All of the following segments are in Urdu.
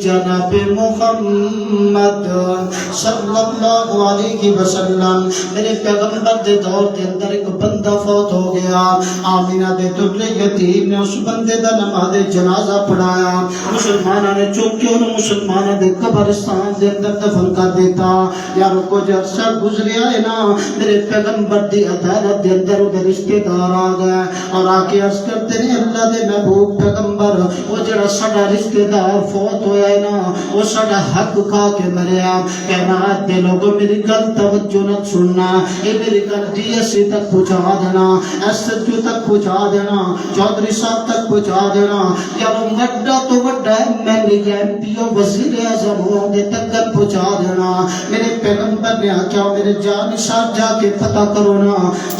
جناب محمد صلی اللہ علیہ وسلم میرے پیغمبر دے دور کے اندر ایک بندہ فوت ہو گیا. آمینہ دے دلے یتیم نے اس بندے دا نماز جنازہ پڑھایا. مسلمانوں نے چونکہ انہوں مسلمانوں دے قبرستان دے اندر دفن کر دیتا. یارو کو جو عرصہ گزریا ہے نا میرے پیغمبر دی عدالت دے اندر وہ رشتے دار آ گئے اور آ کے عرض کرتے ہیں اللہ دے محبوب پیغمبر وہ جڑا ساڈا رشتے دار فوت ہویا ہے نا وہ ساڈا حق کھا کے مریا. کائنات دے لوگوں میری گل توجہ نہ سننا, یہ میری گل ڈی ایس سی تک پہنچا دینا, ایس ایچ او تک پہنچا دینا, چودھری صاحب تک پہنچا دینا. یا وہ وڈا تو وڈا M L A M P او وزیر اعظم ہوں دے تک پہنچا دینا. میرے پیغمبر نے آکھیا میرے جان صاحب جا کے پتہ کرو نا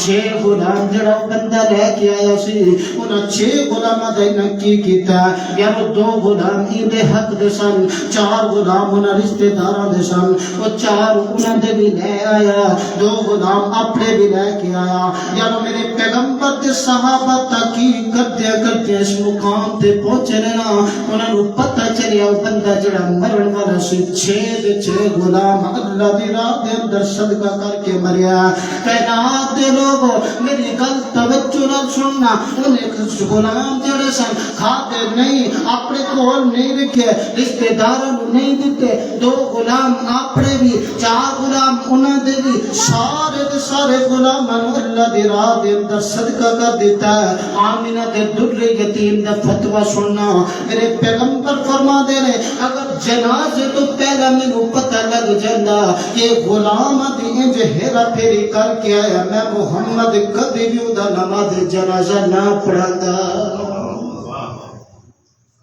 6 غلام جڑا بندہ لے کے آیا سی انہاں 6 غلاماں دا انہاں کی کیتا. یا وہ 2 غلام دے حق دے سن, 4 غلام انہاں رشتے داراں دے سن, وہ 4 انہاں دے بھی لے آیا, 2 غلام اپنے بھی لے کے آیا. یارو میرے پیغمبر دے صحابہ تحقیق کرتے اس مقام تے پہنچے نا انہاں نوں پتہ چلیا وہ بندہ جڑا مرن والا سی 6 غلام اللہ دی راہ دے اندر صدقہ کر کے مریا. کائنات دے لوگو میری گل توجہ نال سننا, انہیں غلام جڑے سن کھاتے نہیں اپنے کول نہیں رکھے, رشتے داراں نوں نہیں دتے, 2 غلام اپنے بھی, 4 غلام انہاں دے بھی, سارے دے سارے غلاماں نوں اللہ دی راہ دے اندر صدقہ کر دیتا ہے. آمینہ دے در یتیم دا فتوی سننا میرے پیغمبر فرما دے نے اگر جنازے تو پہلا مینوں پتہ لگ جاندا کہ غلام دی انج ہیرا پھیری کر کے آیا میں محمد کدی بھی اودہ نماز جنازہ نہ پڑھاتا.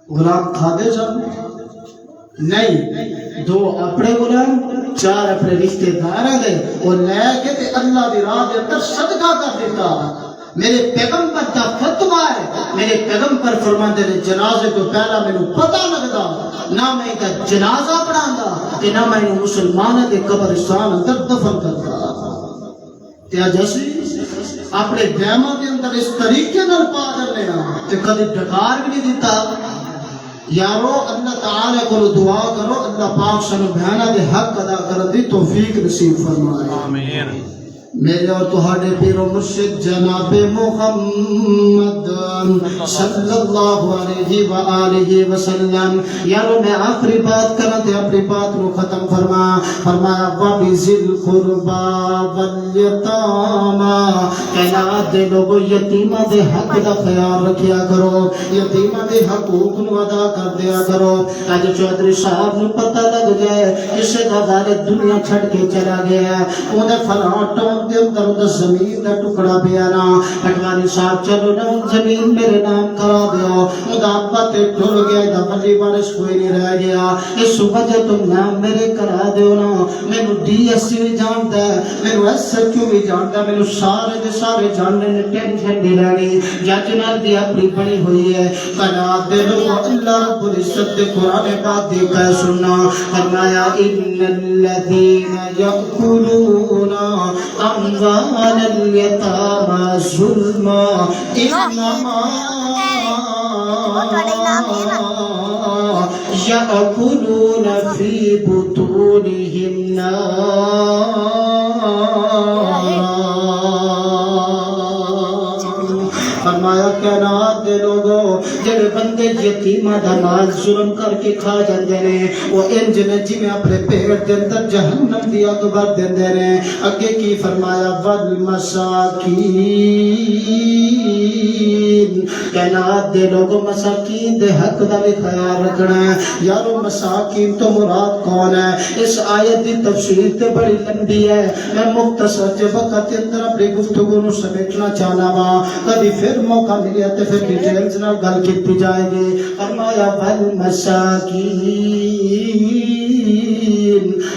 غلام کھادے سن نہیں, 2 اپنے غلام 4 اپنے رشتے دار دے اور لے کے تے اللہ دی راہ دے اندر صدقہ کر دیتا. میرے پیغمبر کا فتویٰ ہے, میرے پیغمبر فرماندے نے جنازے تو پہلا مینوں پتہ لگدا نہ میں دا جنازہ پڑھاندا تے نہ میں مسلماناں دے قبرستان اندر دفن کردا. تے اج اسی اپنے دیماں دے اندر اس طریقے نال پا دے تے کدی ڈکار بھی نہیں دیتا. یارو اللہ تعالی کو دعا کرو اللہ پاک سنو بیانہ دے حق ادا کر دی توفیق نصیب فرمائے. آمین. میرے اور تہاڈے پیر و مرشد جناب محمد صلی اللہ علیہ وآلہ وسلم. یارو میں آخری بات کرنا تے اپنی بات کو ختم فرمایا وَبِذِلْ قُرْبَى وَالْيَتَامَى. کائنات دے لوگوں یتیماں دے حق دا خیال رکھیا کرو, یتیماں دے حقوق نو ادا کر دیا کرو. اج چودھری صاحب نو پتہ لگ جائے کسے دا والد دنیا چھڑ کے چلا گیا, اودے فلاں ٹون دے اندر دا زمین دا ٹکڑا پیا نا, پٹواری صاحب چلو نا زمین میرے نام کرا دیو, ادا ابا تے ٹر گیا دا بلی وارث کوئی نہیں رہ گیا, اس وجہ تم نام میرے کرا دیو نا. مینوں ڈی ایس سی بھی جاندا ہے, مینوں ایس ایچ او بھی جاندا ہے, مینوں سارے دے سارے جاننے نے ٹینشن نہیں لینی. جج نال بھی اپنی بنی ہوئی ہے. کائنات دے لوگ اللہ رب العزت دے قرآن پاک دی کہ سننا فرمایا ان الذین یأکلون اموال الیتامی ظلما انما یأکلون فی بطونہم نارا. فرمایا کائنات دے لوگوں جڑے بندے یتیماں دا مال ظلم کر کے کھا جاندے نے وہ انج نے جویں اپنے پیٹ دے اندر جہنم دی اگ بھر دیندے نے. اگے کی فرمایا والمساکین. کائنات دے لوگوں مساکین دے حق دا بھی خیال رکھنا ہے. یارو مساکین تو مراد کون ہے؟ اس آیت دی تفسیر تے بڑی لمبی ہے, میں مختصر سے وقت کے اندر اپنی گفتگو نو سمیٹنا چاہنا وا, کبھی پھر موقع ملیا تے پھر ڈیٹیلز نال گل کیتی جائے گی. فرمایا والمساکین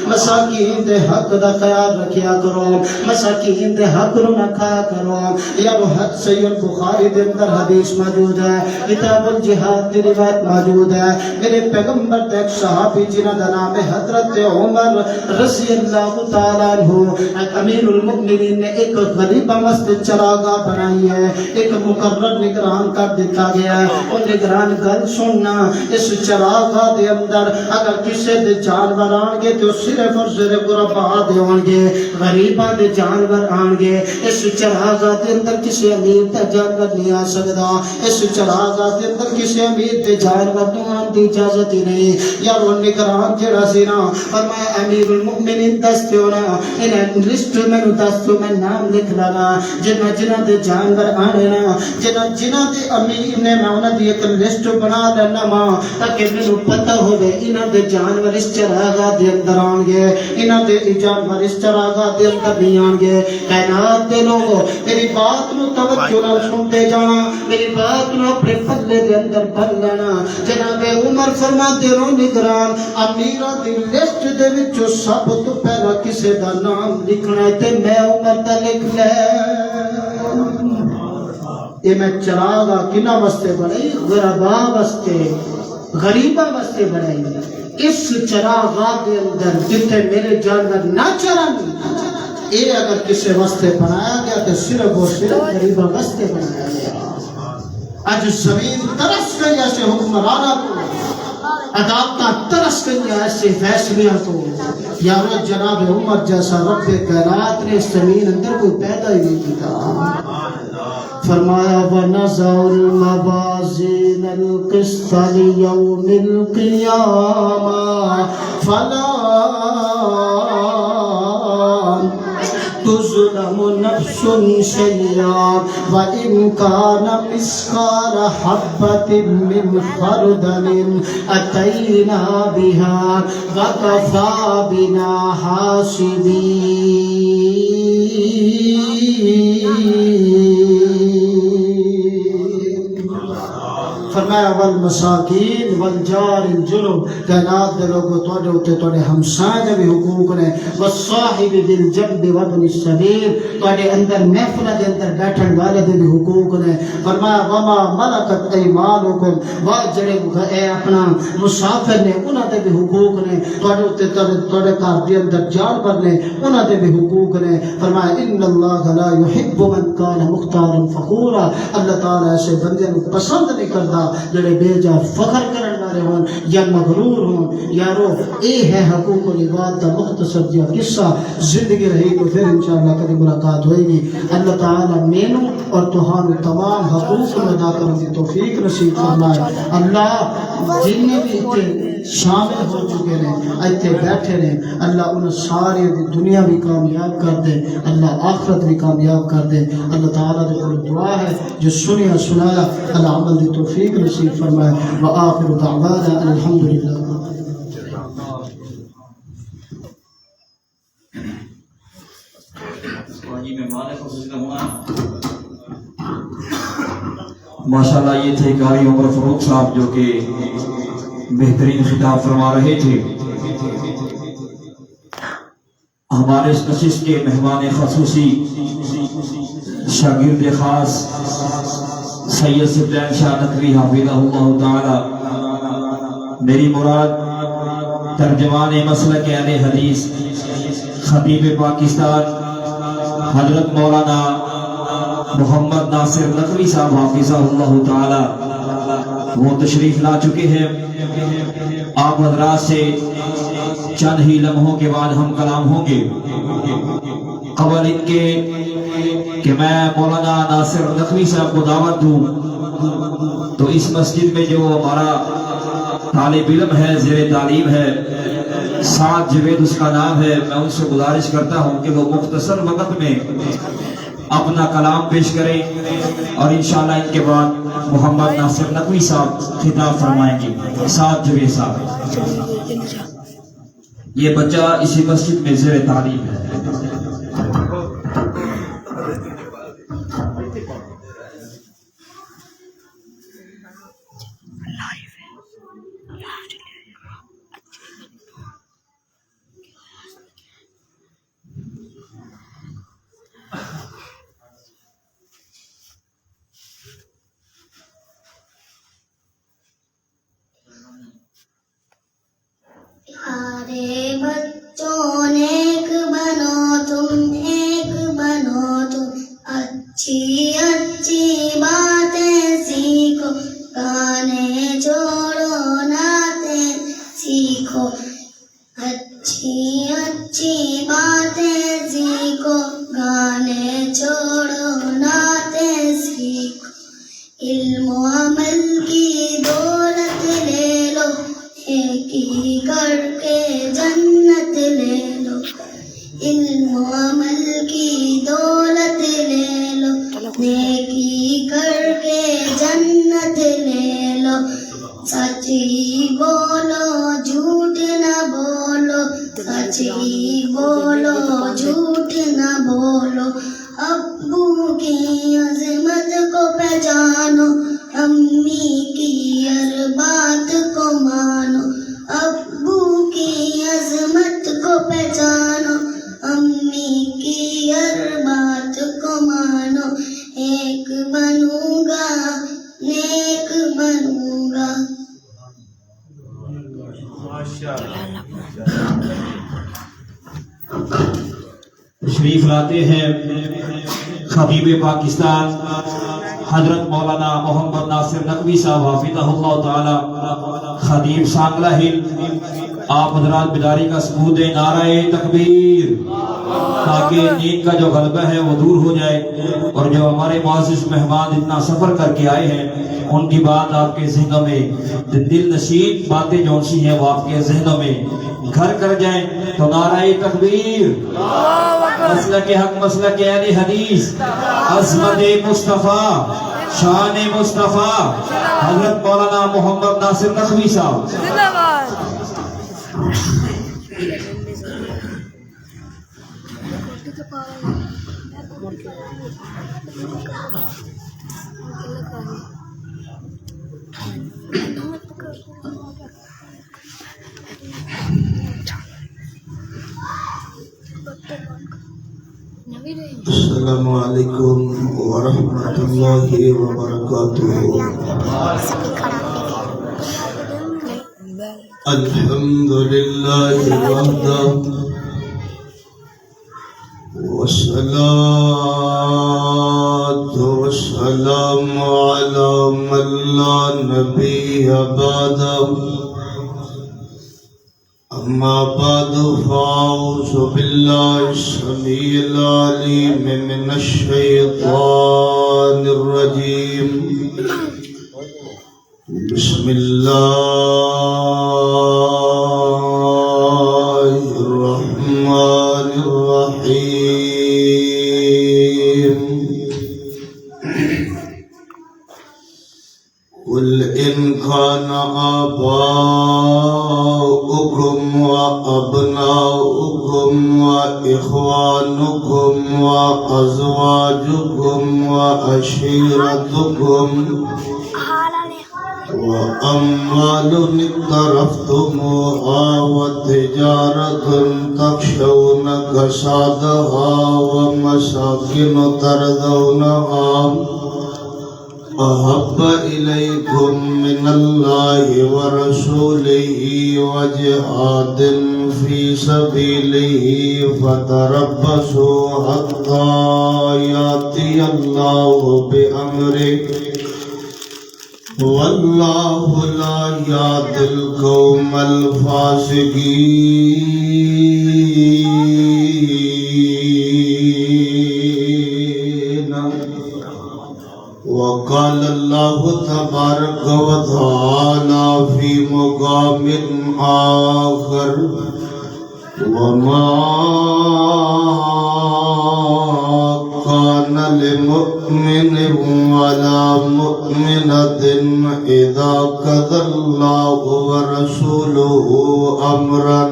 مساکین دے حق دا خیال رکھیا کرو مساکین دے حق نو نہ کھایا کرو یا وہ صحیح البخاری دے اندر حدیث موجود ہے کتاب الجہاد دی روایت موجود ہے میرے پیغمبر دے ایک صحابی جنہاں دا نام ہے حضرت عمر رضی اللہ تعالیٰ عنہ امیر المؤمنین نے ایک غریبہ مسجد چراغاہ بنائی ہے ایک مقرر نگران کر دیتا گیا ہے اور نگران گل سننا اس چراغاہ دے اندر اگر کسی دے جانور آن گے تو صرف اور صرف غرباء دے آن گے غریباں دے جانور آن گے اس چراغاہ دے اندر کسی امیر تے جانور نہیں آ سکدا اس چراغاہ دے اندر کسی امیر تے جانور تو آن دی اجازت ہی نہیں یار وہ نگران جڑا سی نا فرمایا امیر المؤمنین دس دیو نا انہیں لسٹ میں دس دیو میں نام لکھ لگا جنہ جنہ دے جانور آنے نا جنہ دے امیر نے میں انہاں دی ایک لسٹ بنا لینا ماں تاکہ مینوں پتہ ہوے انہاں دے جانور اس چراغاہ دے اندر آن گے انہاں دے جانور اس چراغاہ دے اندر نہیں آن گے کائنات دے لوگو میری بات نو توجہ نال سنتے جانا میری بات نو اپنے پلے دے اندر بھر لینا جناب عمر فرماتے رو نگران امیراں دی لسٹ دے وچوں سب تو پہلا کسے دا نام لکھنا ہے تے میں عمر دا لکھ لے یہ میں چراغا کنہ واسطے بنائی غرباء واسطے غریبہ واسطے بنائی اس چراغا دے اندر جتنے میرے جانور نہ چرانی یہ اگر کسی واسطے بنایا گیا تو صرف وہ صرف غریبہ واسطے بنایا گیا آج زمین ترس گئی ایسے حکمرانہ کو عدالتاں ترس گئی ایسے فیصلیاں کو یارو جناب عمر جیسا رب کائنات نے اس زمین اندر کوئی پیدا ہی نہیں کیا فرمایا وَنَزَعُ الْمَوَازِينَ الْقِسْطَ لِيَوْمِ الْقِيَامَةِ فَلَا تُظْلَمُ نَفْسٌ شَيْئًا وَإِنْ كَانَ مِثْقَالَ حَبَّةٍ مِّنْ خَرْدَلٍ أَتَيْنَا بِهَا وَكَفَىٰ بِنَا حَاسِبِينَ فرمایا والمساکین والجار الجنوب کائنات دے لوگوں توڑے ہوتے توڑے ہمسائے دے بھی حقوق نے والصاحب بالجنب وابن السبیل توڑے اندر محفلہ دے اندر بیٹھن والے دے بھی حقوق نے فرمایا وما ملکت ایمانکم جڑے اے اپنا مسافر نے انہاں دے بھی حقوق نے توڑے ہوتے توڑے کار دے اندر جانور نے انہاں دے بھی حقوق نے فرمایا ان اللہ لا يحب من کان مختارا فخورا اللہ تعالیٰ ایسے بندے کو پسند نہیں کرتا جڑے بے جا فخر کرن والے ہون یا مغرور ہون یارو اے ہے حقوق العباد دا مختصر جا قصہ زندگی رہی تو پھر انشاءاللہ کبھی ملاقات ہوئے گی اللہ تعالیٰ مینوں اور تہانوں تمام حقوق کو ادا کرنے کی توفیق نصیب فرمائے اللہ جنہیں بھی اتنے شامل ہو چکے ہیں ایتھے بیٹھے ہیں اللہ ان سارے دنیا بھی کامیاب کر دے اللہ آخرت بھی کامیاب کر دے اللہ تعالیٰ دے کوئی دعا ہے جو سنیا سنایا اللہ عمل دی توفیق نصیب فرمائے وآخر دعوانا الحمدللہ ماشاءاللہ یہ تھے قاری عمر فاروق صاحب جو کہ بہترین خطاب فرما رہے تھے ہمارے اس نشست کے مہمان خصوصی شاگرد خاص سید سبلان شاہ نقوی حافظہ اللہ تعالی میری مراد ترجمان مسلک اہل حدیث خطیب پاکستان حضرت مولانا محمد ناصر نقوی صاحب حافظہ اللہ تعالی وہ تشریف لا چکے ہیں آپ حضرات سے چند ہی لمحوں کے بعد ہم کلام ہوں گے قبل ان کے کہ میں مولانا ناصر نقوی صاحب کو دعوت دوں تو اس مسجد میں جو ہمارا طالب علم ہے زیر تعلیم ہے سعد جوید اس کا نام ہے میں ان سے گزارش کرتا ہوں کہ وہ مختصر وقت میں اپنا کلام پیش کریں اور انشاءاللہ ان کے بعد محمد ناصر نقوی صاحب خطاب فرمائیں گے سعد جوید صاحب یہ بچہ اسی مسجد میں زیر تعلیم ہے پیارے بچوں نیک بنو تم، ایک بنو تم، اچھی اچھی باتیں سیکھو، گانے چھوڑو نعتیں سیکھو، اچھی اچھی باتیں سیکھو، گانے چھوڑو نعتیں سیکھو، علم و عمل کی دولت لے لو، ایک ہی کر کے جنت لے لو، علم و عمل کی دولت لے لو، نیکی کر کے جنت لے لو، سچ ہی بولو جھوٹ نہ بولو، سچ ہی بولو جھوٹ نہ بولو، ابو کی عظمت کو پہچانو، امی کی ہر بات کو مانو، ابو کی عظمت کو پہچانو، امی کی ہر بات کو مانو، ایک بنوں گا نیک بنوں گا۔ تشریف لاتے ہیں خطیب پاکستان حضرت مولانا محمد ناصر نقوی صاحب حافظہ اللہ تعالی، خطیب سانگلہ ہل۔ آپ حضرات بیداری کا ثبوت دیں، نعرہ تکبیر، تاکہ نیند کا جو غلبہ ہے وہ دور ہو جائے، اور جو ہمارے معزز مہمان اتنا سفر کر کے آئے ہیں ان کی بات آپ کے ذہنوں میں، دل نشین باتیں جو سی ہیں وہ آپ کے ذہنوں میں گھر کر جائیں۔ تو نعرہ تکبیر، مسلک حق، مسلک اہل حدیث، عظمت مصطفیٰ، شان مصطفیٰ، حضرت مولانا محمد ناصر نقوی صاحب۔ السلام علیکم ورحمۃ اللہ وبرکاتہ۔ الحمد للہ وحدہ والصلاة والسلام علی من لا نبی بعدہ، اما بعد فاعوذ باللہ السمیع العلیم من الشیطان الرجیم، بسم اللہ الرحمن الرحیم، قل ان کان آباؤکم وابناؤکم واخوانکم وازواجکم وعشیرتکم وأموال اقترفتموها وتجارة تخشون كسادها ومساكن ترضونها أحب إليكم من الله ورسوله وجهاد في سبيله فتربصوا حتى يأتي الله بأمره واللہ لا یهدی القوم الفاسقین۔ وقال اللہ تبارک وتعالی فی مقام آخر، وما كان لمؤمن ولا مؤمنة إذا قضى الله ورسوله أمرا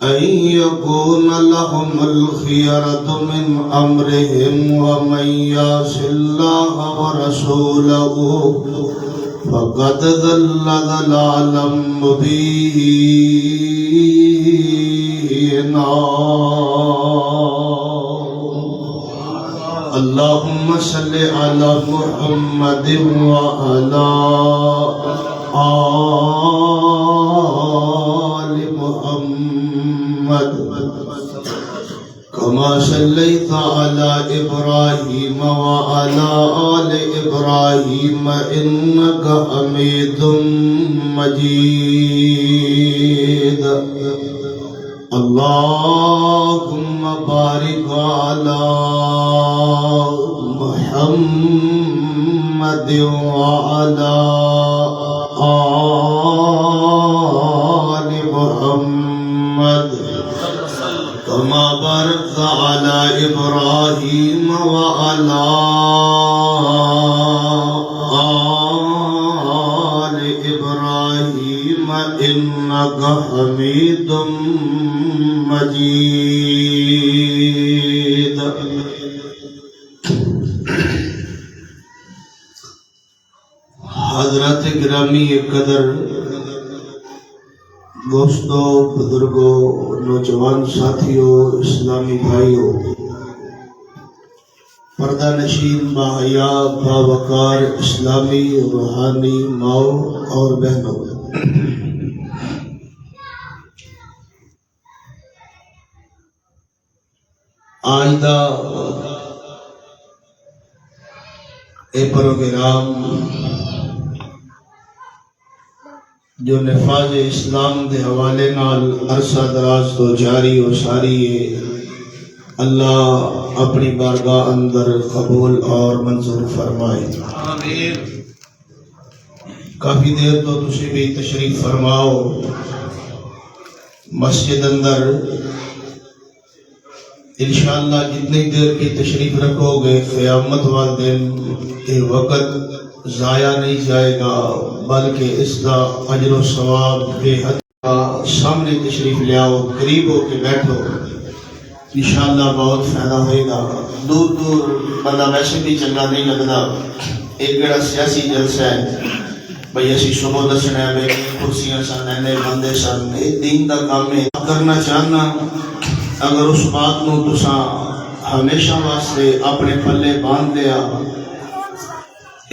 أن يكون لهم الخيرة من أمرهم ومن يعص الله ورسوله فقد ضل ضلالا مبينا۔ اللهم صل على محمد وعلى آل صليت على إبراهيم وعلى آل إبراهيم إنك حميد مجيد اللهم بارك على محمد وعلى آل محمد كما باركت على إبراهيم وعلى آل إبراهيم إنك حميد مجيد حضرات گرامی قدر، دوستوں، بزرگوں، نوجوان ساتھیوں، اسلامی بھائیوں، پردہ نشین باحیا باوقار اسلامی روحانی ماؤں اور بہنوں، آج دا اے پروگرام جو نفاذ اسلام دے حوالے نال عرصہ دراز تو جاری و ساری ہے، اللہ اپنی بارگاہ اندر قبول اور منظور فرمائے۔ آمین۔ کافی دیر تو تسی بھی تشریف فرماؤ مسجد اندر، انشاءاللہ جتنی دیر کی تشریف رکھو گے قیامت والے دن یہ وقت ضائع نہیں جائے گا، بلکہ اس کا اجر و ثواب بے حد۔ سامنے تشریف لے آؤ، قریب ہو کے بیٹھو، انشاءاللہ بہت فائدہ ہوئے گا۔ دور دور بندہ ویسے بھی چنگا نہیں لگتا، ایک گڑا سیاسی جلسہ ہے بھئی اسی صبح دسنا ہے بھئی کرسیاں سن اینے بندے سن، یہ دین دا کام ہے کرنا چاہنا۔ اگر اس بات نو تساں ہمیشہ واسطے اپنے پلے باندھ لیا،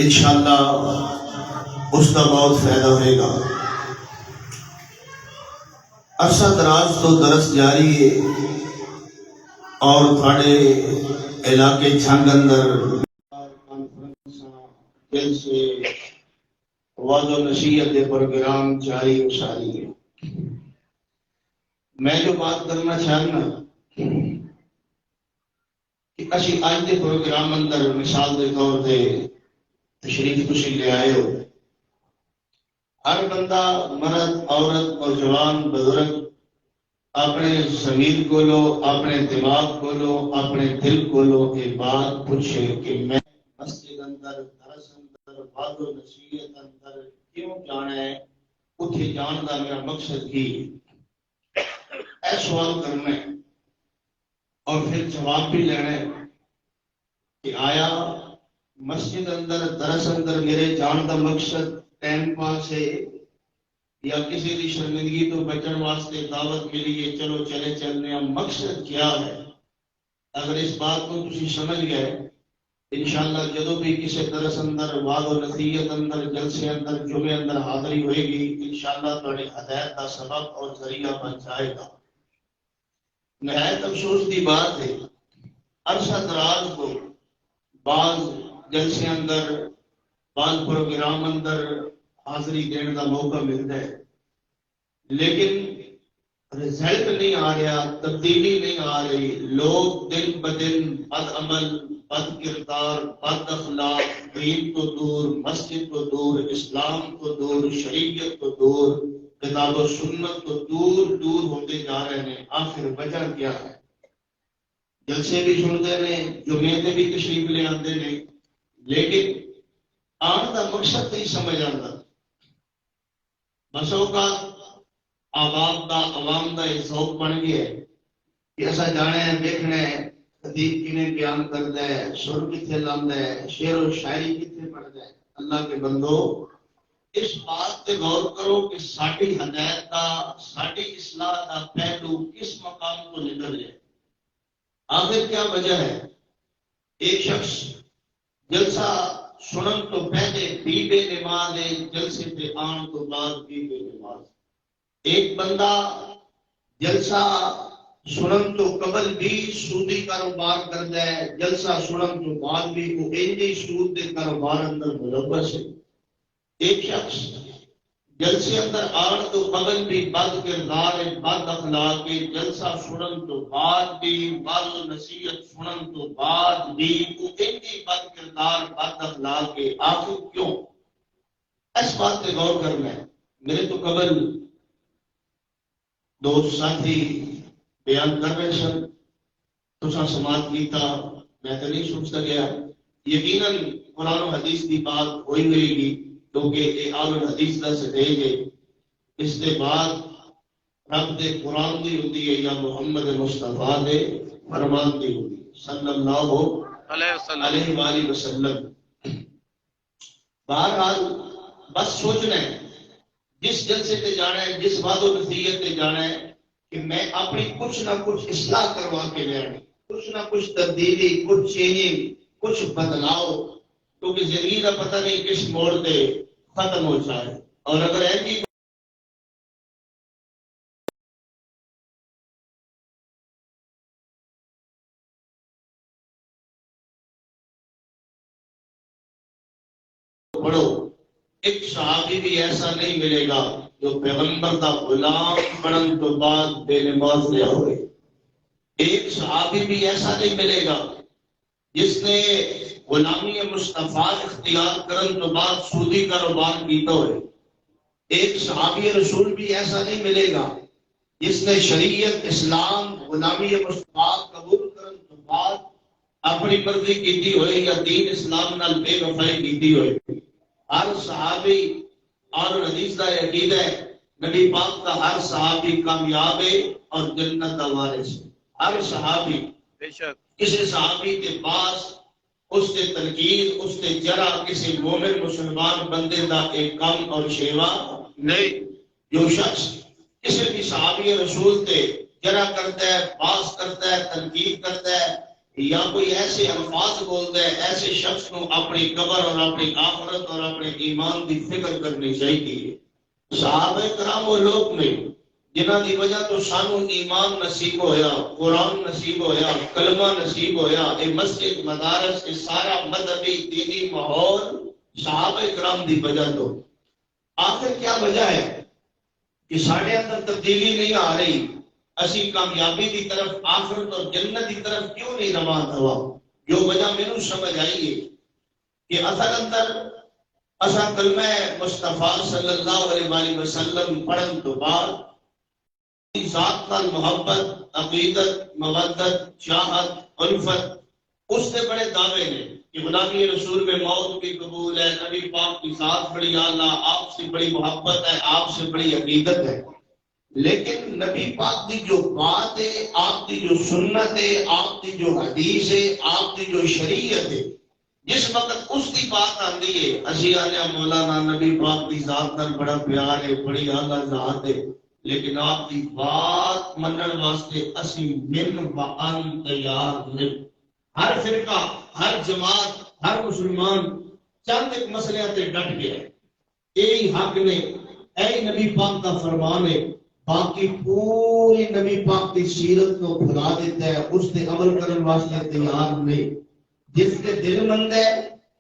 انشاءاللہ اس کا بہت فائدہ ہوئے گا۔ عرصہ دراز تو درس جاری ہے اور تھاڑے علاقے جھنگ اندر جلسے وعظ و نصیحت دے پروگرام جاری و ساری ہے۔ میں جو بات کرنا چاہنا کہ اسی آج دے پروگرام اندر مثال دے طور دے تشریف تسی لے آئے ہو، ہر بندہ مرد عورت نوجوان بزرگ اپنے ضمیر کو لو، اپنے دماغ کو لو، اپنے دل کو لو، ایک بات پوچھے کہ میں مسجد اندر درس اندر وعظ و نصیحت اندر کیوں جانا ہے، اتھے جان دا میرا مقصد ہی اے سوال کرنا ہے اور پھر جواب بھی لینا ہے کہ آیا مسجد اندر درس اندر میرے جان دا مقصد ٹائم پاس ہے یا کسی بھی شرمندگی تو بچن واسطے دعوت ملی ہے چلو چلے چلنے، مقصد کیا ہے؟ اگر اس بات کو تسی سمجھ گئے، انشاءاللہ جدو بھی کسی درس اندر وعظ و نصیحت اندر جلسے اندر جمعے اندر حاضری ہوئے گی، انشاءاللہ تھوڑے ہدایت کا سبب اور ذریعہ بن جائے گا۔ نہایت افسوس دی بات ہے، عرصہ دراز کو بعض جلسے اندر بعض پروگرام اندر حاضری دینے کا موقع ملتا ہے، لیکن رزلٹ نہیں آ رہا، تبدیلی نہیں آ رہی، لوگ دن بدن بد عمل، بد کردار، بد اخلاق، دین تو دور، مسجد تو دور، اسلام تو دور، شریعت تو دور، کتاب و سنت تو دور دور ہوتے جا رہے ہیں۔ آخر وجہ کیا ہے؟ جلسے بھی سنتے ہیں، جمعے سے بھی تشریف لے آتے ہیں، لیکن آن کا مقصد نہیں سمجھ آتا۔ بسوں کا عوام کا یہ ذوق بن گیا ہے کہ ایسا جانے ہیں دیکھنا ہے حدیث کنے بیان کرتا ہے، سر کتنے لاندہ ہے، شعر و شاعری کتنے پڑھتا ہے۔ اللہ کے بندو اس بات پہ غور کرو کہ ساڑھی ہدایت کا، ساڑھی اصلاح کا پہلو کس مقام کو نکل جائے۔ آخر کیا وجہ ہے؟ ایک شخص جلسہ سنن تو پہلے بی بے نماز ہے، جلسے پہ آن تو بعد بی بے نماز۔ ایک بندہ جلسہ سنن تو قبل بھی سودی کاروبار کرتا ہے، جلسہ سنن تو بعد بھی وہ انجی سود کے کاروبار اندر ملوث ہے۔ ایک شخص جلسے اندر آن تو قبل بھی بد کردار ہے، بد اخلاق ہے، جلسہ سنن تو بعد بھی، واض و نصیحت سنن تو بعد بھی وہ انجی بد کردار بد اخلاق ہے۔ آخر کیوں؟ اس بات پہ غور کرنا ہے۔ میرے تو قبل دوست ساتھی بیان کر رہے سن، تسا سماعت کیتا، میں تو نہیں سن سکیا۔ یقیناً قرآن و حدیث کی بات ہوئی ہوئے گی کیونکہ یہ آل الحدیث کا سٹیج ہے۔ اس کے بعد رب دے قرآن دی ہوتی ہے یا محمد مصطفیٰ دے فرمان دی ہوتی ہے صلی اللہ علیہ وآلہ وسلم۔ بہرحال بس سوچنا ہے، جس جلسے تے جانا ہے، جس وعد و نصیحت تے جانا ہے کہ میں اپنی کچھ نہ کچھ اصلاح کروا کے لیانی، کچھ نہ کچھ تبدیلی، کچھ چینجنگ، کچھ بدلاؤ، کیونکہ زندگی کا پتہ نہیں کس موڑ تے ختم ہو جائے۔ اور اگر ایسی پڑھو، ایک صحابی بھی ایسا نہیں ملے گا جو پیغمبر کا غلام بنن تو بعد بے نماز لیا ہوئے۔ ایک صحابی بھی ایسا نہیں ملے گا جس نے غلامی مصطفیٰ اختیار کرن تو بعد سودی کاروبار کیتا ہوئے۔ ایک صحابی رسول بھی ایسا نہیں ملے گا جس نے شریعت اسلام غلامی مصطفیٰ قبول کرن تو بعد اپنی مرضی کیتی ہوئے یا دین اسلام نال بے وفائی کیتی ہوئے۔ ہر صحابی اور حدیث کا عقیدہ ہے، نبی پاک کا ہر صحابی کامیاب ہے اور جنت کا وارث ہے۔ ہر صحابی، کسی صحابی کے پاس اس کے تنقید، اس کے جرا کسی مومن مسلمان بندے کا ایک کم اور شیوا نہیں۔ جو شخص کسی بھی صحابی رسول تے جرا کرتا ہے، باس کرتا ہے، تنقید کرتا ہے یا کوئی ایسے الفاظ بولتا ہے، ایسے شخص کو اپنی قبر اور اپنی آخرت اور اپنے ایمان کی فکر کرنی چاہیے۔ صحابہ کرام وہ لوگ نے جنہاں دی وجہ تو سانو ایمان نصیب ہویا، قرآن نصیب ہویا، کلمہ نصیب ہویا، اے مسجد مدارس اے سارا مذہبی دینی ماحول صحابہ کرام دی وجہ تو۔ آخر کیا وجہ ہے کہ ساڑھے اندر تبدیلی نہیں آ رہی؟ اسی کامیابی دی طرف، آخرت اور جنت دی طرف کیوں نہیں روان ہوا؟ جو وجہ میں سمجھ آئی ہے کہ اصل اندر اسا کلمہ مصطفیٰ صلی اللہ علیہ وآلہ وسلم پڑھن تو بعد ذات نال محبت، عقیدت، مودت، چاہت، الفت، اس سے بڑے دعوے نے کہ غلامی رسول میں موت بھی قبول ہے، نبی پاک کی ذات بڑی اعلیٰ، آپ سے بڑی محبت ہے، آپ سے بڑی عقیدت ہے۔ لیکن نبی پاک کی جو بات ہے، آپ کی جو سنت ہے، آپ کی جو حدیث ہے، آپ کی جو شریعت ہے، جس وقت اس کی بات آتی ہے، اسی آلہ مولانا نبی پاک کی ذات نال بڑا پیار ہے، بڑی اعلیٰ ذات ہے، لیکن آپ کی بات منن واسطے اسی من و ان تیار نہیں۔ ہر فرقہ، ہر جماعت، ہر مسلمان چند ایک مسئلے تے ڈٹ گیا ہے، یہی حق نے، اے نبی پاک کا فرمان ہے، باقی پوری نبی پاک کی سیرت کو بھلا دیتا ہے، اس تے عمل کرنے واسطے تیار نہیں۔ جس کے دل مند ہے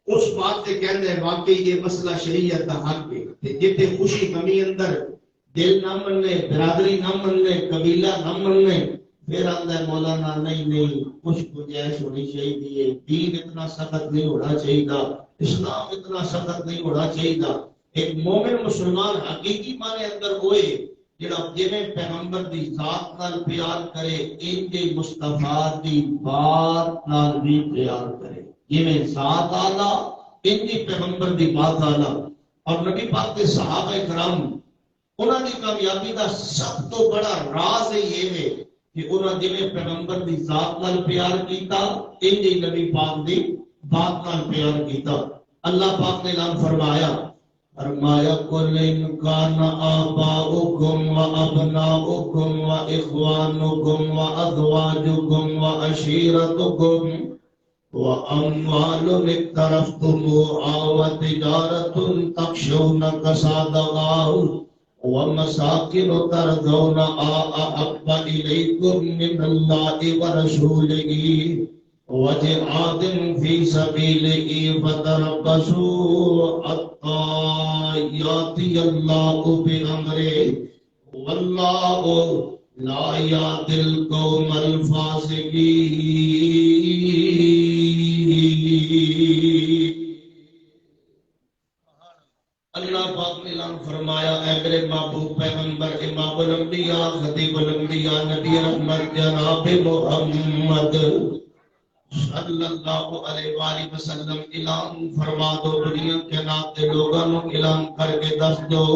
اس بات سے کہتے ہیں واقعی یہ مسئلہ شریعت کا حق ہے۔ جتنے خوشی کمی اندر دل نہ مننے، برادری نہ مننے، قبیلہ نہ مننے، پھر آتا ہے مولانا نہیں کچھ گنجائش ہونی چاہیے، دین اتنا سخت نہیں ہونا چاہیے، اسلام اتنا سخت نہیں ہونا چاہیے۔ ایک مومن مسلمان حقیقی معنی اندر ہوئے جڑا جویں پیغمبر دی ذات نال پیار کرے، انجے مصطفیٰ دی بات نال بھی پیار کرے، جویں ذات اعلیٰ انجے پیغمبر دی بات اعلیٰ۔ اور نبی پاک کے صحابہ کرام انہاں دی کامیابی دا سب تو بڑا راز یہ ہے کہ انہاں جویں پیغمبر دی ذات نال پیار کیتا، انجے نبی پاک دی بات نال پیار کیتا۔ اللہ پاک نے اعلان فرمایا، فرمایا قل ان کان آباؤکم و ابناؤکم و اخوانکم و ازواجکم و عشیرتکم و اموال اقترفتموها و تجارت تخشون کسادها ومساكن ترضونها أحب إليكم من الله ورسوله وجهاد في سبيله فتربصوا حتى يأتي الله بأمره والله لا يهدي القوم الفاسقين. اللہ پاک نے اعلان فرمایا اے میرے محبوب پیغمبر امام الانبیاء خطیب الانبیاء نبی رحمت جناب محمد صلی اللہ علیہ وآلہ وسلم اعلان فرما دو دنیا کے ناتے لوگوں نے اعلان کر کے دس دو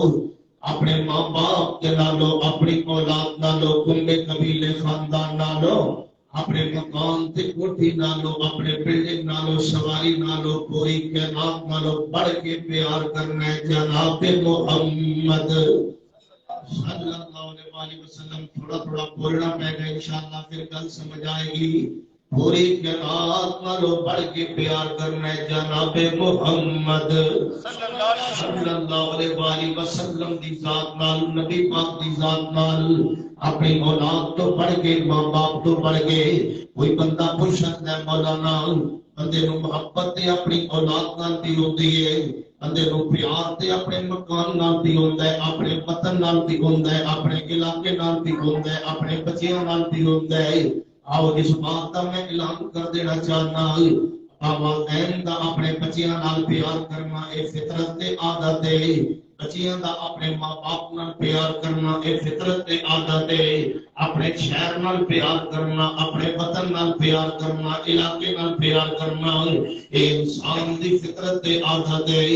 اپنے ماں باپ کے نالو اپنی اولاد نالو کنبے قبیلے خاندان نالو اپنے مکان تے کوٹھی نالو اپنے بلڈنگ نالو سواری نالو پوری کائنات نالو بڑھ کے پیار کرنا ہے جناب محمد صلی اللہ علیہ وسلم. تھوڑا تھوڑا بولنا پڑے گا انشاءاللہ پھر گل سمجھ آئے گی. پوری کائنات نالو بڑھ کے پیار کرنا ہے جناب محمد صلی اللہ علیہ وسلم دی ذات نال نبی پاک دی ذات نال اپنی اولاد تو بڑھ کے ماں باپ تو بڑھ کے کوئی بندہ پوچھ سکتا ہے مولانا بندے نو محبت تے اپنی اولاد نال دی ہوندی ہے بندے نو پیار تے اپنے مکان نال دی ہوندا ہے اپنے وطن نال دی ہوندا ہے اپنے علاقے نال دی ہوندا ہے اپنے بچیاں نال دی ہوندا ہے. آؤ اس بات کا میں اعلان کر دینا چاہنا والدین دا اپنے بچیاں نال پیار کرنا اے فطرت تے عادت ہے. بچیاں دا اپنے ماں باپ نال پیار کرنا اے فطرت تے عادت ہے. اپنے شہر نال پیار کرنا اپنے وطن نال پیار کرنا علاقے نال پیار کرنا اے انسان دی فطرت تے عادت ہے.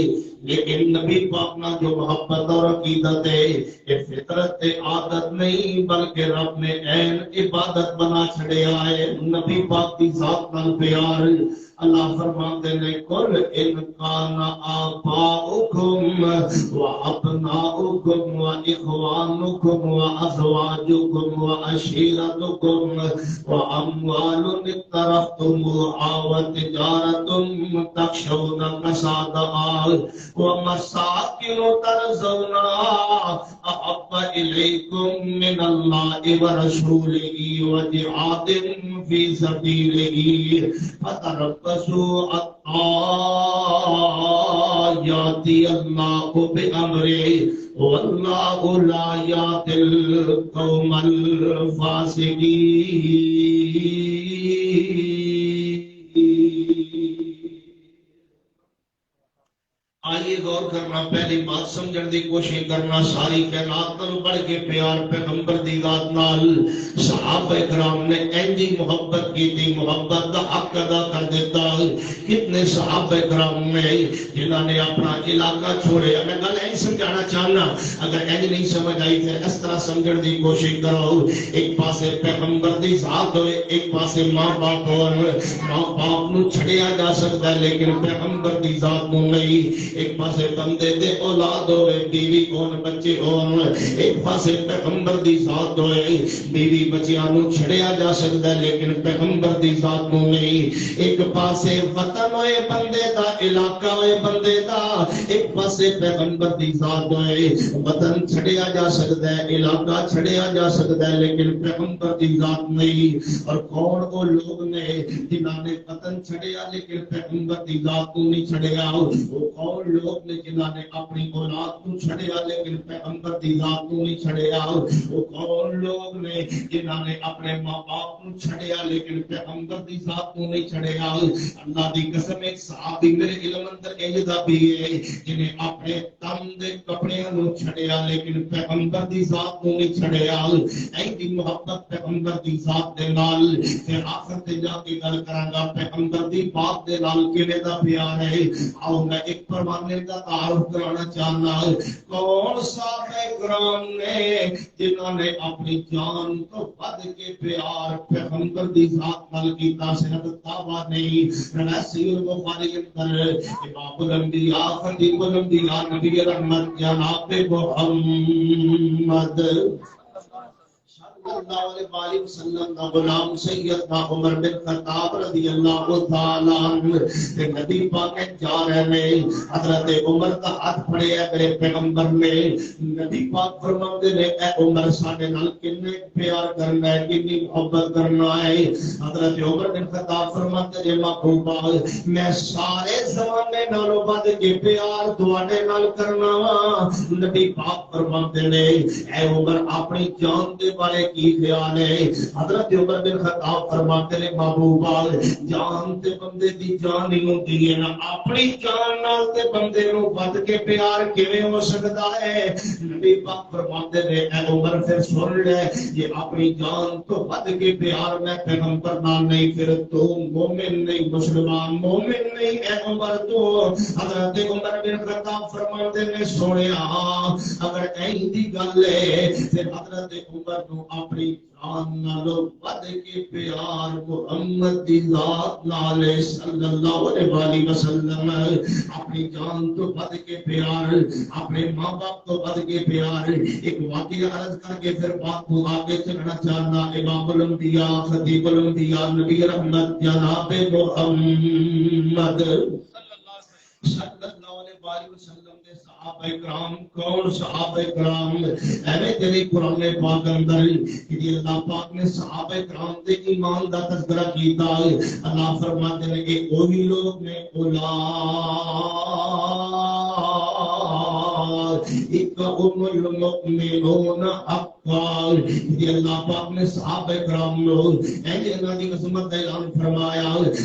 لیکن نبی پاک نال جو محبت اور عقیدت ہے یہ فطرت تے عادت نہیں بلکہ رب نے عین عبادت بنا چھڑیا ہے. نبی پاک کی ذات نال پیار اللہ فرماتے ہیں قل ان کان آباؤکم وابناؤکم واخوانکم وازواجکم وعشیرتکم واموال اقترفتموها وتجارة تخشون کسادها ومساکن ترضونها احب الیکم من اللہ ورسولہ وجہاد فی سبیلہ فتربصوا حتی یأتی اللہ بأمرہ واللہ لا یہدی القوم الفاسقین. آئیے غور کرنا پہلی بات سمجھن دی کوشش کرنا ساری کائنات نال بڑھ کے پیار پیغمبر دی ذات نال صحابہ کرام نے انجی محبت کی تھی محبت دا حق ادا کر دیتا. کتنے صحابہ کرام نے جنہاں نے اپنا علاقہ چھوڑے. میں گل نہیں سمجھانا چاہنا اگر انج نہیں سمجھ آئی تو اس طرح سمجھن دی کوشش کرو. ایک پاسے پیغمبر دی ذات ہوئے ایک پاسے ماں باپ ہون. ماں باپ نو چھڑیا جا سکتا ہے لیکن پیغمبر دی ذات نو نہیں. ایک پاسے بندے دے اولاد ہوئے بیوی کون بچے ہون. ایک پاسے پیغمبر دی ذات ہوئے بیوی بچیاں نو چھڑیا جا سکتا ہے لیکن پیغمبر دی ذات نو نہیں. ایک پاسے وطن ہوئے بندے دا علاقہ ہوئے بندے دا ایک پاسے پیغمبر دی ذات ہوئے وطن چھڑیا جا سکتا ہے علاقہ چھڑیا جا سکتا ہے لیکن پیغمبر دی ذات نہیں. اور کون وہ لوگ نے جنہاں نے وطن چھڑیا لیکن پیغمبر دی ذات نو نہیں چھڑیا. وہ کون لوگ نے جنہاں نے اپنی اولاد کو چھڑیا لیکن پیغمبر دی ذات کو نہیں چھڑیا. وہ کون لوگ نے جنہاں نے اپنے ماں باپ کو چھڑیا لیکن پیغمبر دی ذات کو نہیں چھڑیا. اللہ دی قسم ایک صحابی میرے علم اندر اجدا بھی ہے جنہیں اپنے تن دے کپڑے کو چھڑیا لیکن پیغمبر دی ذات کو نہیں چھڑیا. ایسی محبت پیغمبر دی ذات دے نال پھر آخر تے جا کے گل کراں گا پیغمبر دی بات دے نال کیویں دا پیار ہے. آؤ میں ایک پروانے کا تعارف کرانا چاہنا. کون صحابہ کرام نے جنہاں نے اپنی جان تو بد کے پیار پیغمبر دی ذات نال کیتا. صرف دعویٰ نہیں روایت البخاری اندر امام الانبیاء خطیب الانبیاء نبی رحمت جناب محمد صلی اللہ علیہ وآلہ وسلم دا غلام سیدنا عمر بن خطاب رضی اللہ تعالی عنہ تے نبی پاک جا رہے ہیں حضرت عمر کا ہاتھ پھڑے ہے میرے پیغمبر نے نبی پاک فرماتے ہیں اے عمر ساڈے نال کنے پیار کرنا ہے کتنی محبت کرنا ہے حضرت عمر بن خطاب فرماتے ہیں محبوبا میں سارے زمانے نالوں ود کے پیار تواڈے نال کرنا وا نبی پاک فرماتے ہیں اے عمر اپنی جان دے بارے کی خیال ہے حضرت عمر بن خطاب فرماتے ہیں محبوبا جان تے بندے دی جان ہی ہوندی ہے نا اپنی جان نال تے بندے نو ود کے پیار کیویں ہو سکدا ہے نبی پاک فرماتے ہیں اے عمر پھر سن لے یہ اپنی جان تو ود کے پیار میں پیغمبر نال نہیں پھر تو مومن نہیں مسلمان مومن نہیں اے عمر تو حضرت عمر بن خطاب فرماتے ہیں سونیا اگر این دی گل ہے پھر حضرت عمر نو اپنی جان نالوں ود کے پیار محمد دی ذات نال صلی اللہ علیہ وسلم اپنی جان تو ود کے پیار اپنے ماں باپ تو ود کے پیار ایک واقعہ عرض کر کے پھر بات کو آگے چلنا چاہنا امام الانبیاء خطیب الانبیاء نبی رحمت جناب محمد صلی اللہ علیہ وسلم کے صحابہ کرام کون صحابہ کرام اے تیری قرآن پاک اندر کہ اللہ پاک نے صحابہ کرام دے ایمان دا تذکرہ کیتا اللہ فرماتے ہیں کہ وہی لوگ نے اولئک المؤمنون حقا یہ اللہ پاک نے صحابہ کرام لوگ اہل اللہ کی عظمت کا اعلان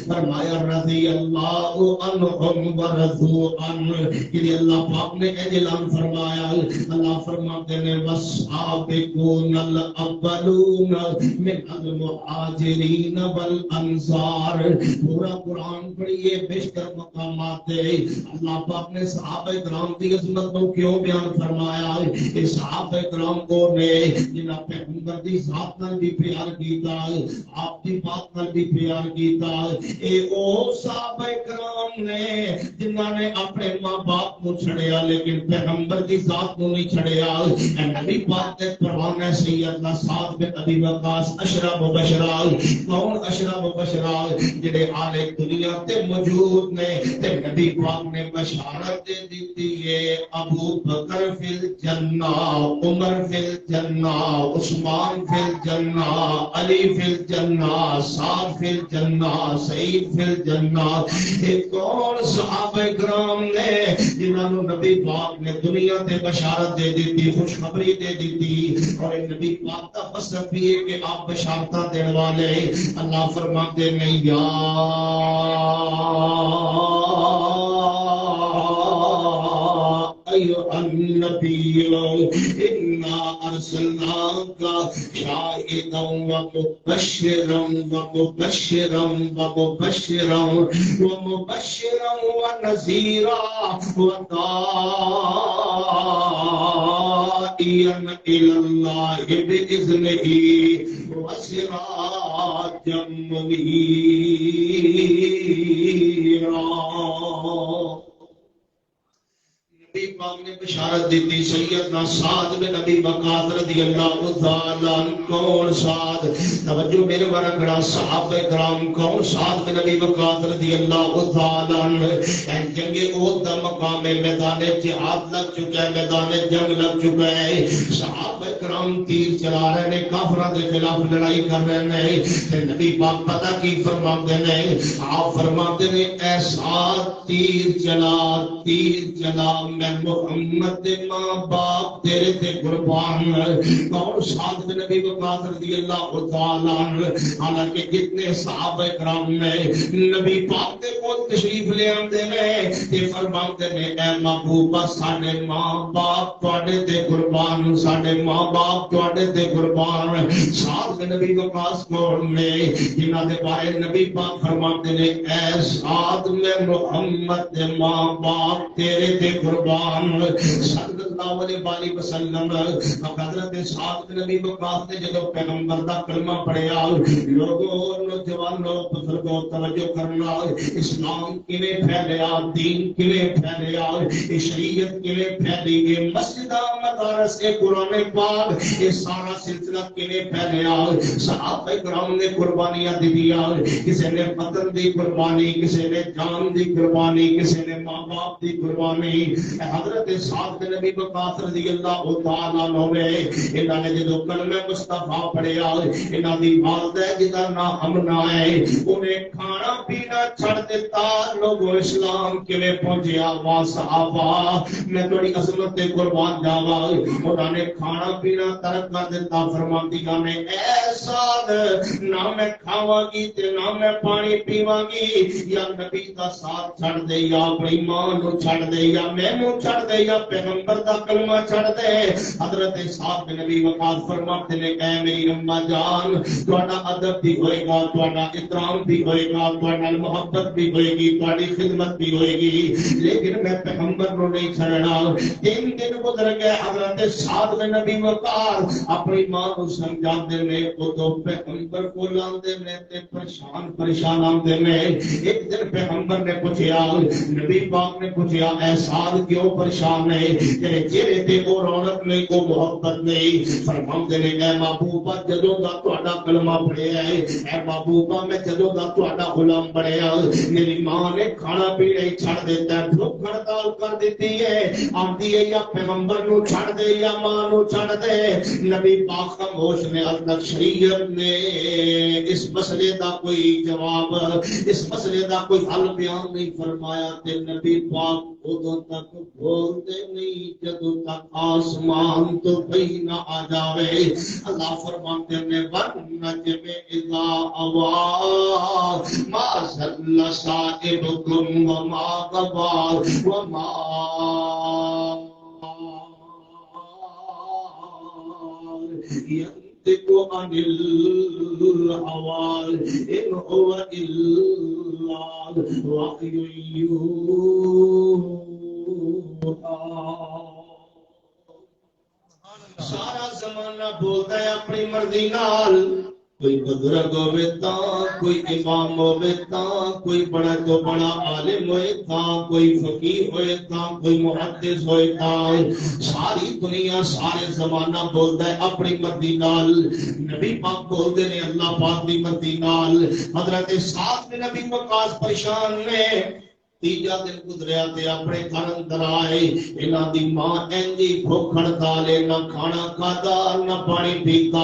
فرمایا رضی اللہ عنہم ورضوا عنہ یہ اللہ پاک نے اعلان فرمایا اللہ فرماتے ہیں والسابقون الاولون من المہاجرین والانصار پورا قرآن پڑھیے بیشتر مقامات ہے اللہ پاک نے صحابہ کرام کی عظمت کو کیوں بیان فرمایا کہ صحابہ کرام کو نے جنہاں پیغمبر دی ذات نال بھی پیار کیتا آپ دی بات نال بھی پیار کیتا اے او صحابہ کرام نے جنہاں نے اپنے ماں باپ کو چھڑیا لیکن پیغمبر دی ذات کو نہیں چھڑیا اے نبی پاک کے پروانہ سیدنا سعد بن ابی وقاص اشرا مبشرا کون اشرا مبشرا جڑے آل دنیا تے موجود نے تے نبی پاک نے بشارت دے دیتی ہے ابو بکر فی الجنہ عمر فی الجنہ عثمان فی الجنہ علی فی الجنہ سعد فی الجنہ سعید فی الجنہ یہ کون صحابہ کرام نے جنہاں نو نبی پاک نے دنیا تے بشارت دے دیتی خوشخبری دے دیتی اور نبی پاک کا فصل بھی ہے کہ آپ بشارتاں دینے والے اللہ فرماتے ہیں یا ایھا النبی انا ارسلناک شاہدا ومبشرا ومبشرا ومبشرا ومبشرا ونذیرا وداعیا الی اللہ بإذنہ وسراجا منیرا نبی پاک نے بشارت دیتی سیدنا سعد بن ابی وقاص رضی اللہ تعالی عنہ کون سعد توجہ میرے بارے کڑا صحابہ کرام کون سعد بن ابی وقاص رضی اللہ تعالی عنہ جنگ احد کا مقام میدان جہاد لگ چکا ہے میدان جنگ لگ چکا ہے صحابہ کرام تیر چلا رہے ہیں کافروں کے خلاف لڑائی کر رہے ہیں نبی پاک پتہ کی فرماتے ہیں آپ فرماتے ہیں اے سعد تیر چلا میں محمد ماں باپ تیرے تے قربان کون سعد بن ابی وقاص رضی اللہ تعالی عنہ حالانکہ جتنے صحابہ کرام نے نبی پاک کے کو تشریف لے آندے نے تے فرماتے نے اے محبوبہ ساڈے ماں باپ تواڈے تے قربان ساڈے ماں باپ تواڈے تے قربان سعد بن ابی وقاص کون نے جنہاں دے بارے نبی پاک فرماتے نے اے سعد میں محمد دے ماں باپ تیرے تے قربان صلی اللہ علیہ وسلم حضرت سعد بن ابی وقاص نے جب پیغمبر دا کلمہ پڑھیا لوگوں نوجوانوں بزرگوں توجہ کرنا اسلام کیویں پھیلیا دین کیویں پھیلیا شریعت کیویں پھیلی مسجداں مدارس قرآن پاک یہ سارا سلسلہ کنے پھیلیا صحابہ کرام نے قربانیاں دیا کسی نے بدن دی قربانی کسی نے جان دی قربانی کسی نے ماں باپ دی قربانی حضرت سعد بن نبی وقاص رضی اللہ تعالیٰ عنہ نے انہوں نے جدو کلمہ مصطفیٰ پڑھیا انہوں دی والدہ جدا نام امنا ہے انہیں کھانا پینا چھڑ دیتا لوگوں اسلام کے لئے پہنچیا وا صحابہ میں تھوڑی عظمت قربان جاوا انہوں نے کھانا پینا ترک کر دیتا فرماندیاں نے ایسا نہ میں کھاواں گی تے نہ میں پانی پیواں گی یا نبی دا ساتھ چھڑ دے یا اپنی ماں نو چھڑ دے یا میں نو چھڑ دے یا پیغمبر دا کلمہ چھڑ دے حضرت سعد بن نبی وقاص فرماتے نے کہ میری اماں جان تہاڈا ادب بھی ہوئے گا تہاڈا احترام بھی ہوئے گا تہاڈا محبت بھی ہوئے گی تہاڈی خدمت بھی ہوئے گی لیکن میں پیغمبر نو نہیں چھڑنا 3 دن گزر گئے حضرت سعد بن نبی وقاص اپنی ماں کو سمجھا دے نے او تو پیغمبر کو لاندے نے تے پریشان آندے نے ایک دن پیغمبر نے پوچھا نبی پاک نے پوچھا اے سعد کیوں پریشان ہے تیرے چہرے تے کو رونق نہیں کو محبت نہیں فرماندے نے اے محبوبہ جدوں دا تہاڈا کلمہ پڑھیا ہے اے محبوبہ میں جدوں دا تہاڈا غلام بنیا میری ماں نے کھانا پینا چھڑ دیتا ہے بھوک ہڑتال کر دیتی ہے آندی ہے یا پیغمبر نو چھڑ دے یا ماں نو چھڑ دے نبی پاک خاموش نے اب تک شریعت نے اس مسئلے دا کوئی جواب اس مسئلے دا کوئی حل بیان نہیں فرمایا تے نبی پاک ادو تک بولتے نہیں جدو تک آسمان تو بھئی نہ آ جاوے اللہ فرماتے ہیں وَالنَّجْمِ إِذَا هَوَىٰ مَا ضَلَّ صَاحِبُكُمْ وَمَا غَوَىٰ وَمَا يَنطِقُ عَنِ الْهَوَىٰ إِنْ هُوَ إِلَّا وَحْيٌ يُوحَىٰ سارا زمانہ بولتا ہے اپنی مرضی نال کوئی بزرگ ہوئے تا کوئی امام ہوئے تا کوئی بڑا تو بڑا عالم ہوئے تا کوئی فقیہ ہوئے تا کوئی محدث ہوئے تا ساری دنیا سارے زمانہ بولتا ہے اپنی مرضی نال نبی پاک بولتے نے اللہ پاک دی مرضی نال حضرت سعد بن نبی وقاص پریشان نے تیجا دن گزریا تے اپنے گھر اندر آئے انہاں دی ماں اینجی بھوک ہڑتال نہ کھانا کھادا نہ پانی پیتا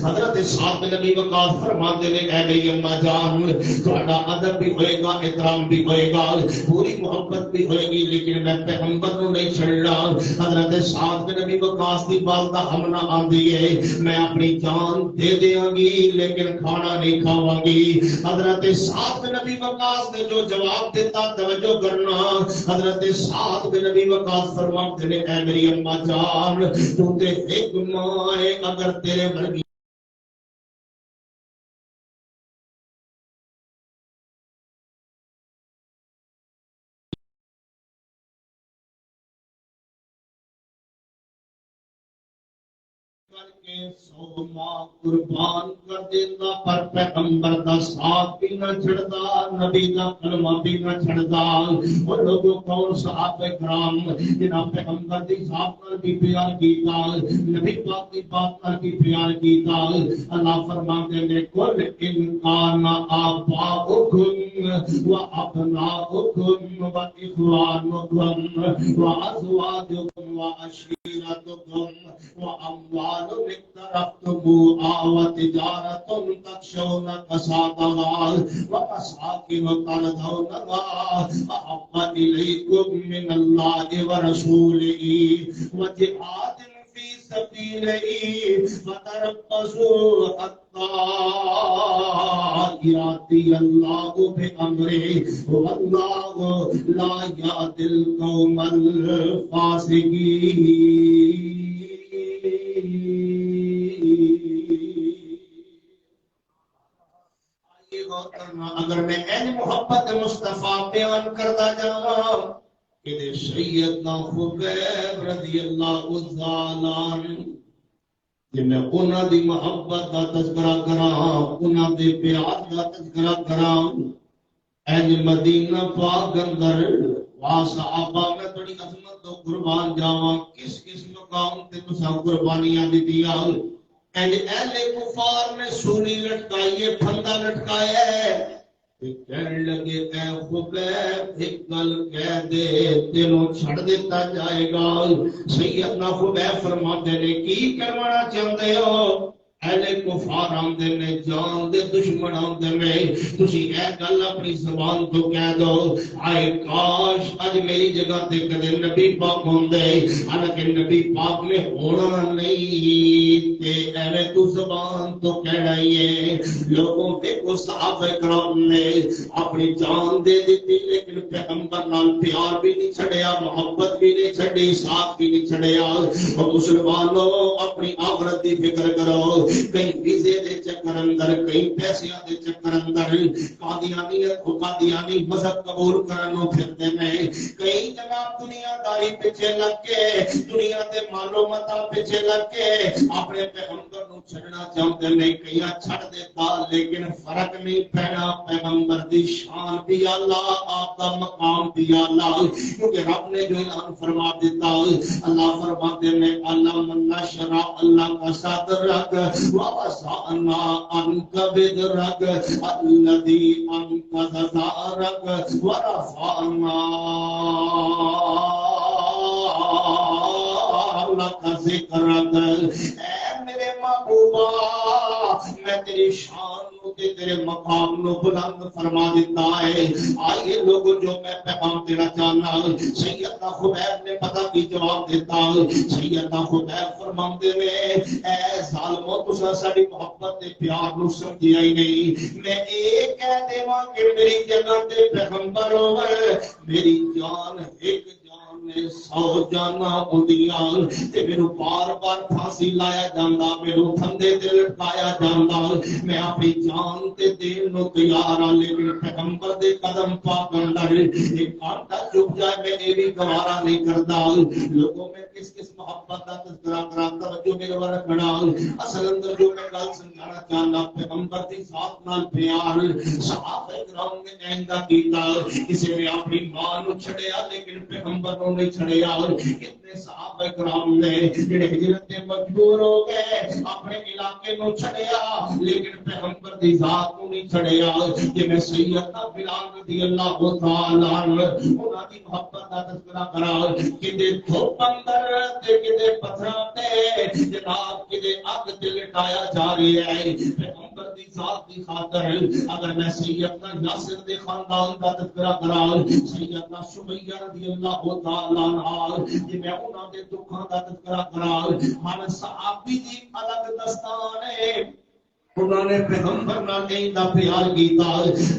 حضرت سعد بن نبی وقاص فرماتے نے اے میری اماں جان تہاڈا ادب بھی ہوئے گا احترام بھی ہوئے گا پوری محبت بھی ہوئے گی لیکن میں پیغمبر نو نہیں چھڑنا حضرت سعد بن نبی وقاص دی والدہ ہمنا آندی ہے میں اپنی جان دے دیاں گی لیکن کھانا نہیں کھاواں گی حضرت سعد بن نبی وقاص نے جو جواب دیتا جو کرنا حضرت سعد بن نبی وقاص فرماتے نے اے میری اماں جان تو تے ایک ماں ہے اگر تیرے ورگی سو ماں قربان کر دیتا پر پیغمبر دا ساتھ بھی نہ چھڑتا نبی دا کلمہ بھی نہ چھڑتا وہ لوگوں کون صحابہ کرام جنہاں پیغمبر دی ذات پر بھی پیار کیتا نبی پاک دی بات پر بھی پیار کیتا اللہ فرماتے ہیں کل انکان آباؤکم و ابناؤکم و اخوانکم و ازواجکم و عشیرتکم و اموال اقترفتموها وتجارة تخشون كسادها ومساكن ترضونها أحب إليكم من الله ورسوله وجهاد في سبيله فتربصوا حتى يأتي الله بأمره والله لا يهدي القوم الفاسقين اگر میں این محبت مصطفیٰ بیان کرتا جاؤں کہ سیدنا خبیب رضی اللہ عنہ جنہیں انہاں دی محبت دا تذکرہ کراں انہاں دے پیار دا تذکرہ کراں این مدینہ پاک اندر واہ صحابہ میں بڑی عظمت تو قربان جاواں کس کس مقام تے تساں قربانیاں دتیاں اہل کفار نے سولی لٹکائی ہے پھندا لٹکایا ہے کہنے لگے اے خبیب ایک گل کہہ دے تینوں چھڑ دیتا جائے گا سیدنا خبیب فرماتے نے کی کروانا چاہتے ہو اہل کفار آندے نے جان دے دشمن آندے نے تسی اے گل اپنی زبان تو کہہ دو آئے کاش اج میری جگہ تے کدے نبی پاک ہوندے حالانکہ نبی پاک نے ہونا نہیں تے اے تو زبان تو کہنا ہی ہے لوگوں پہ کو صحابہ کرام نے اپنی جان دے دیتی لیکن پیغمبر نال پیار بھی نہیں چھڑیا محبت بھی نہیں چھڑی ساتھ بھی نہیں چھڑیا اور مسلمانوں اپنی آخرت دی فکر کرو کئی ویزے دے چکر اندر کئی پیسیاں دے چکر اندر قادیانی مذہب قبول کرنوں پھرتے میں کئی جناب دنیا داری پیچھے لگ کے دنیا دے مالو متا پیچھے لگ کے اپنے پیغمبر نو چھڑنا چاہتے ہیں کئی چھڑ دیتا لیکن فرق نہیں پینا پیغمبر دی شان بھی اللہ آپ کا مقام بھی اللہ کیونکہ رب نے جو اعلان فرما دیتا اللہ فرماتے ہیں اللہ من نشرا اللہ کا صدر رکھ وَوَسَعْنَا عَنْكَ بِدْرَكَ الَّذِي أَنْقَذَ ظَهْرَكَ وَرَفَعْنَا لَكَ ذِكْرَكَ اے میرے محبوبہ میں تیری شان تے تیرے مقام نو بلند فرما دیتا ہے آئیے لوگوں جو میں پیغام دینا چاہنا سیدنا خبیب نے پتہ کی جواب دیتا سیدنا خبیب فرماندے نے اے ظالمو تساں ساڈی محبت تے پیار نو سمجھیا ہی نہیں میں ایک کہہ دیواں کہ میری جگہ تے پیغمبر ہوئے میری جان ایک نے 100 جانا ہوندیاں تے میرے بار بار پھانسی لایا جاندا میرے پھندے تے لٹکایا جاندا میں اپنی جان تے دین نو تیار ہاں لیکن پیغمبر دے قدم پاک اندر ایک کانٹا چپ جائے میں اے بھی گوارا نہیں کردا لوگوں میں کس کس محبت دا تذکرہ کراتا جو میرے ور کھڑا اصل اندر جو میں گل سمجھانا چاہنا پیغمبر دی ذات نال پیار صحابہ کرام نے ایندا کیتا کسی نے اپنی ماں نو چھڑیا لیکن پیغمبر نو نہیں چھڑیا کتنے صحابہ کرام نے جڑے ہجرت تے مجبور ہو گئے اپنے علاقے نو چھڑیا لیکن پیغمبر دی ذات نو نہیں چھڑیا کہ میں سیدنا بلال رضی اللہ تعالی عنہ انہاں دی محبت دا تذکرہ کرا کہ دے دھوپ اندر تے کدے پتھراں تے جناب کدے اگ تے لٹایا جا رہا ہے پیغمبر دی ذات دی خاطر اگر میں سیدنا یاسر دے خاندان دا تذکرہ کرا سیدنا سمیہ رضی اللہ تعالی عنہ کہ میں انہاں دے دکھاں دا تذکرہ کرا ہر صحابی دی الگ داستان ہے انہوں نے پیغمبر نال ایندا پیار کیتا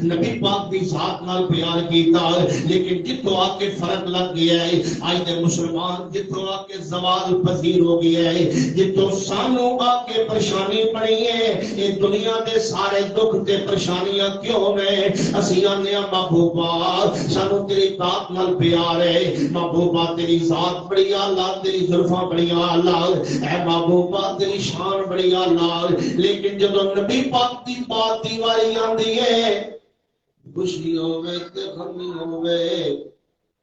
نبی پاک دی ذات نال پیار کیتا لیکن جتوں آ کے فرق لگ گیا ہے آج دے مسلمان جتوں آ کے زوال پذیر ہو گیا ہے جتوں سانو آ کے پریشانی پڑی ہے یہ دنیا دے سارے دکھ تے پریشانیاں کیوں نے اسی آنے محبوبہ سانو تیری ذات نال پیار ہے محبوبہ تیری ذات بڑی اعلی تیری زلفاں بڑی اعلی اے محبوبہ تیری شان بڑی اعلی لیکن جب نبی پاک دی بات دی واری آندی ہے خوشی ہوے تے غمی ہوے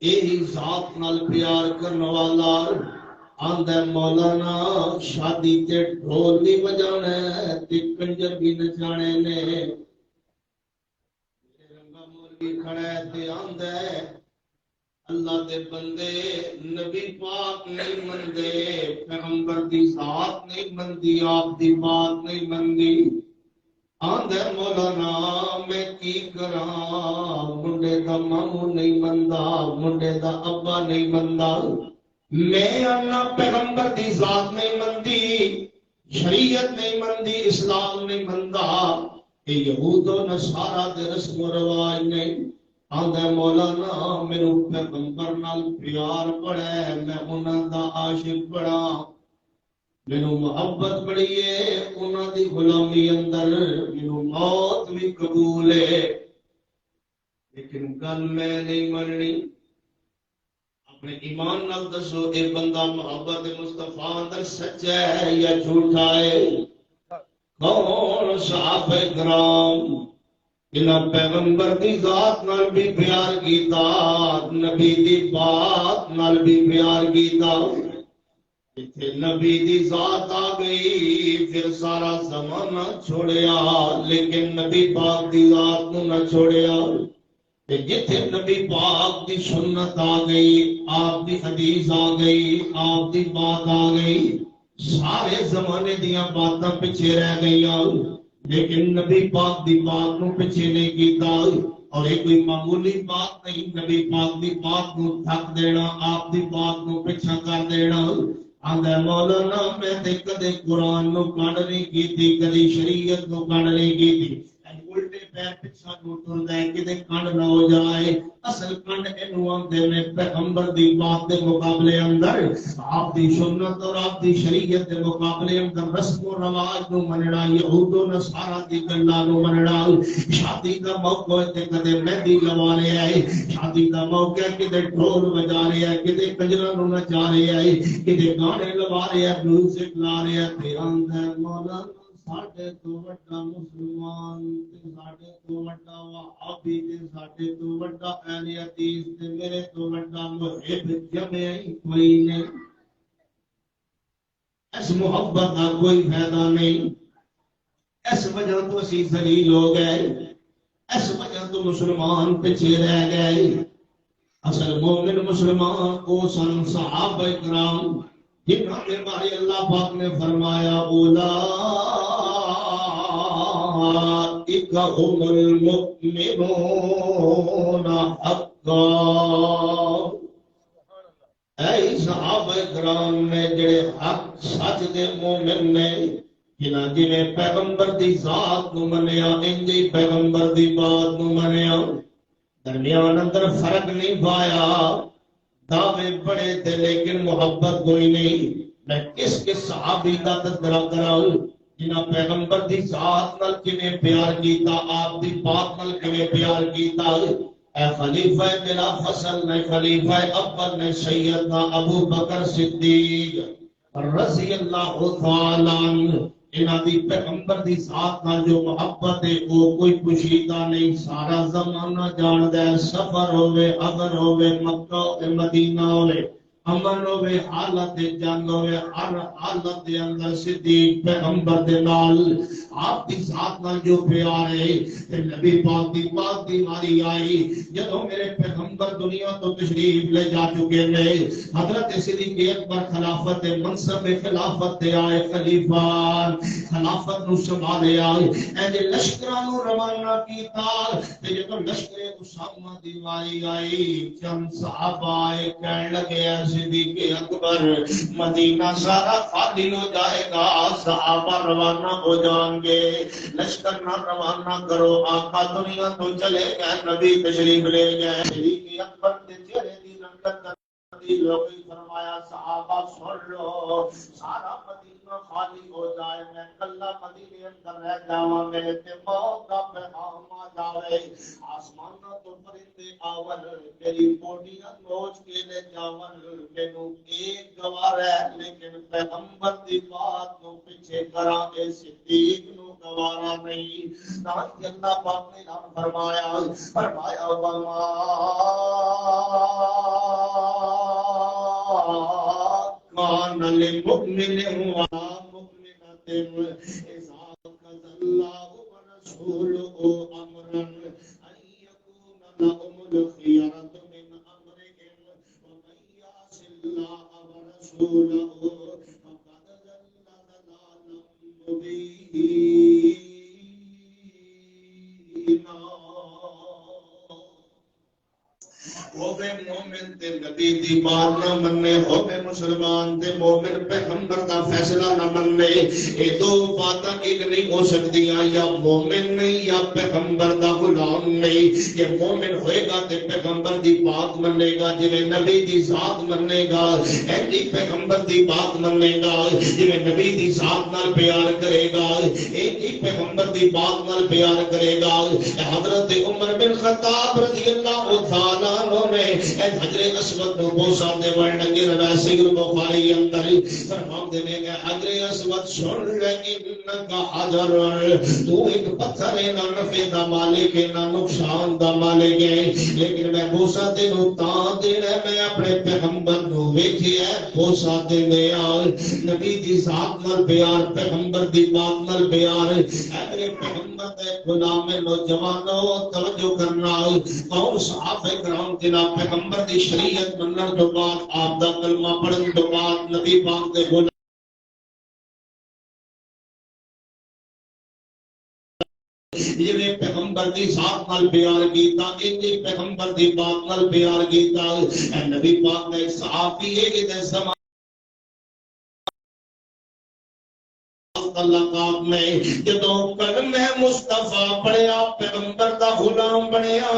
ایہی ذات نال پیار کرن والا آندا مولانا شادی تے ڈھول بھی بجانا تے کنجر بھی نچانے نے رنگا مولوی کھڑا تے آندا اللہ دے بندے نبی پاک نہیں مندے پیغمبر دی ذات نہیں مندی آپ دی بات نہیں مندی آندے مولانا میں کی کراں منڈے دا مامو نہیں مندا منڈے دا ابا نہیں مندا میں اللہ پیغمبر دی ذات نہیں مندی شریعت نہیں مندی اسلام نہیں مندا اے یہود و نصارا دے رسم و رواج نہیں آندے مولانا میرے پیغمبر نال پیار بڑا ہے میں انہاں دا عاشق بڑا میرے محبت بڑی ہے انہاں دی غلامی اندر میرے موت بھی قبول ہے لیکن گل میں نہیں مننی اپنے ایمان نال دسو اے بندہ محبت مصطفیٰ اندر سچا ہے یا جھوٹا ہے کون صحابہ کرام جنہاں پیغمبر دی ذات نال بھی پیار کیتا، نبی دی بات نال بھی پیار کیتا، جتھے نبی دی ذات آ گئی پھر سارا زمانہ چھوڑیا لیکن نبی پاک دی ذات نو نہ چھوڑیا، جتھے نبی پاک دی سنت آ گئی، آپ دی حدیث آ گئی، آپ دی بات آ گئی، سارے زمانے دیاں باتاں پیچھے رہ گئیاں لیکن نبی پاک دی بات نو پیچھے نہیں کیتا۔ اور یہ کوئی معمولی بات نہیں، نبی پاک دی بات نو تھک دینا، آپ دی بات نو پیچھا کر دینا۔ آندا مولانا میں تے کدے قرآن نو کنڈ نہیں کیتی، کدی شریعت نو کنڈ نہیں کیتی، الٹے پیر پچھا نو ٹردا ہے کدے کنڈ نہ ہو جائے۔ اصل کنڈ اینو آندے نے پیغمبر دی بات دے مقابلے اندر، آپ دی سنت اور آپ دی شریعت دے مقابلے اندر رسم و رواج نو مننا، یہود و نصارا دی گلاں نو مننا۔ شادی دا موقع تے کدے مہندی لوا رہے ہے، شادی دا موقع کدے ڈھول بجا رہے ہے، کدے کنجراں نو نچا رہے ہے، کدے گانے لوا رہے ہے، میوزک لا رہے ہے، تے آندا ہے مولا ساڈے تو وڈا مسلمان تے ساڈے تو وڈا وہابی تے ساڈے تو وڈا اہل حدیث تے میرے تو وڈا محب جمع ہی کوئی نہیں۔ اس محبت کا کوئی فائدہ نہیں، اس وجہ تو اسی ذلیل ہو گئے، اس وجہ تو مسلمان پیچھے رہ گئے۔ اصل مومن مسلمان کو سن صحابہ کرام جنہاں کے بارے اللہ پاک نے فرمایا اولئک هم المؤمنون حقا۔ اے صحابہ کرام نے جڑے حق سچ دے مومن نے، جنہاں جنہیں پیغمبر دی ذات نو منیا، انجی پیغمبر دی بات نو منیا، درمیان اندر فرق نہیں پایا، دعوے بڑے تھے لیکن محبت کوئی نہیں۔ میں کس صحابی کا تذکرہ کراؤں جنہاں پیغمبر دی ذات نال کنے پیار کیتا، آپ دی بات نال کنے پیار کیتا۔ اے خلیفہ بلا فصل نے، خلیفہ اول نے سیدنا ابو بکر صدیق رضی اللہ تعالیٰ عنہ، انہاں دی پیغمبر دی ذات نال جو محبت ہے وہ کوئی پوشیدہ نہیں، سارا زمانہ جاندا ہے۔ سفر ہوے، اگر ہوے، مکہ تے مدینہ ہوے، امن ہوے، حالت جنگ ہوے، ہر حالت دے اندر صدیق پیغمبر دے نال آپ دی ذات نال جو پیار ہے۔ تے نبی پاک دی بات دی ماری آئی جدوں میرے پیغمبر دنیا تو تشریف لے جا چکے نے، حضرت صدیق اکبر خلافت منصب خلافت تے آئے، خلیفہ خلافت نو سنبھالے آئے، اے جے لشکراں نو روانہ کیتا تے جدوں لشکر اسامہ دی واری آئی چند صحابہ آئے کہن لگے صدیق اکبر مدینہ سارا خالی ہو جائے گا، صحابہ روانہ ہو جائیں گے، لشکر نہ روانہ کرو، آقا دنیا تو چلے گئے، نبی تشریف لے گئے۔ صدیق اکبر کے چہرے دی رنگت لوگی فرمایا صحابہ سن لو، سارا مدینہ خالی ہو جائے، میں کلا مدینے اندر رہ جاواں، میرے تے موت دا پیغام آ جاوے، آسماناں تو پرندے آون، میری بوٹیاں نوچ کے لے جاون، مینوں ایک گوار ہے لیکن پیغمبر دی بات نو پیچھے کراں اے صدیق نو گوارا نہیں۔ تاکہ اللہ پاک نے فرمایا وما كان للمؤمن ولا مؤمنة إذا قضى الله ورسوله أمرا أن يكون لهم الخيرة من أمرهم ومن يعص الله ورسوله فقد ضل ضلالا مبينا۔ ہوے مومن تے نبی دی بات نہ مننے، ہوے مسلمان تے مومن پیغمبر دا فیصلہ نہ مننے، اے دو باتاں ایک نہیں ہو سکدیاں، یا مومن نہیں یا پیغمبر دا غلام نہیں۔ یہ مومن ہوئے گا تے پیغمبر دی بات مننے گا، جویں نبی دی ذات مننے گا، ایسی پیغمبر دی بات مننے گا، جویں نبی دی ذات نال پیار کرے گا، ایسی پیغمبر دی بات نال پیار کرے گا۔ حضرت عمر بن خطاب رضی اللہ تعالیٰ عنہ نے اے حجر اسود نو بوسا دے ون لگے روایت البخاری اندر فرماتے ہیں کہ حجر اسود سن لے انکا حجر تو ایک پتھر ہے نہ نفع دا مالک ہے نہ نقصان دا مالک ہے لیکن میں بوسا تینوں تاں دینا میں اپنے پیغمبر نو ویکھیا بوسا دینے نبی دی ذات نال پیار پیغمبر دی بات نال پیار اے میرے پیغمبر دے غلام نوجوانوں توجہ کرنا اور صحابہ کرام جناب پیغمبر دی شریعت منن تو بعد آپ دا کلمہ پڑھن تو بعد نبی پاک دے غلام یہ پیغمبر دی ذات نال پیار کیتا انہی پیغمبر دی بات نال پیار کیتا اے نبی پاک نے صحابی ہے دے زمان اللہ پاک نے جدوں کلمہ مصطفیٰ پڑھیا پیغمبر دا غلام بنیا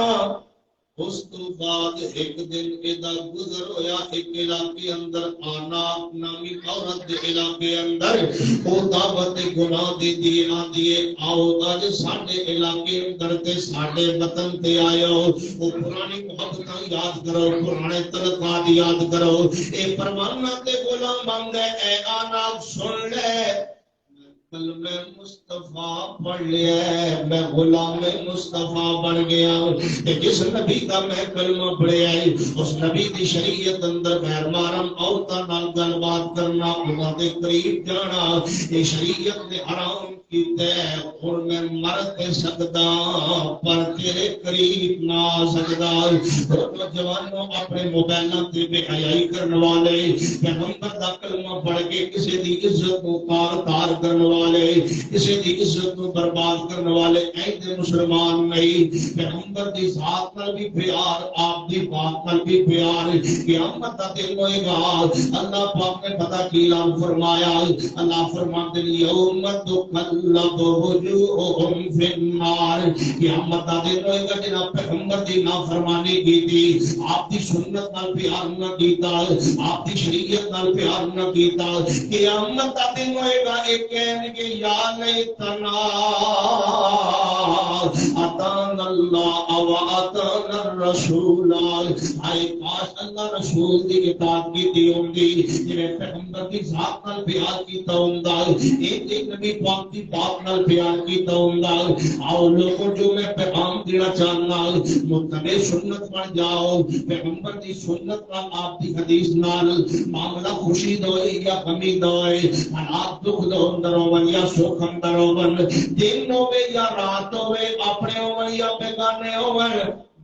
اس تو بعد ایک دن ادا گزر ہویا ایک علاقے اندر آنا نامی عورت دے علاقے اندر او دعوت گناہ دی دینا دیے آؤ آج ساڑھے علاقے اندر تے ساڑھے وطن تے آئے او پرانی محبتاں یاد کرو پرانے تلقات یاد کرو اے پروانہ تے غلام بن گئے اے آنا سن لے کلمہ مصطفیٰ پڑھ لیا ہے میں غلام مصطفیٰ بن گیا کہ جس نبی کا میں کلمہ پڑھے آئی اس نبی دی شریعت اندر غیر محرم عورتاں نال گل بات کرنا انہاں دے قریب جانا یہ شریعت نے حرام کیتا ہے اور میں مر تے سکدا پر تیرے قریب نہ آ سکدا نوجوانوں اپنے موبائلاں تے بے حیائی کرنے والے پیغمبر دا کلمہ پڑھ کے کسی دی عزت کو کار کرنے والے کسی دی عزت کو برباد کرنے والے ایسے مسلمان نہیں پیغمبر دی ذات نال بھی پیار آپ دی بات نال بھی پیار قیامت دا دن ہوئے گا اللہ پاک نے پتہ کی اعلان فرمایا اللہ فرماتے ہیں یوم تقلب وجوہہم فی النار قیامت دا دن ہوئے گا جناب پیغمبر دی نافرمانی کی تھی آپ دی سنت نال پیار نہ کیتا آپ دی شریعت نال پیار نہ کیتا قیامت دا دن ہوئے گا ایک کہ یا لیتنا اتانا اللہ و اتانا الرسول آئے کاش اللہ رسول دی اطاعت کی دی ہوندی جنہیں پیغمبر کی ذات نال پیار کیتا ہوندا ایک نبی پاک دی بات نال پیار کیتا ہوندا آؤ لوگوں جو میں پیغام دینا چاہنا متبع سنت بن جاؤ پیغمبر دی سنت نال آپ دی حدیث نال معاملہ خوشی دوئے یا غمی دوئے حالات دکھ دو اندر ہوون یا سکھ اندر ہوون دن ہوئے یا رات ہوئے اپنے ہوون یا بیگانے ہوون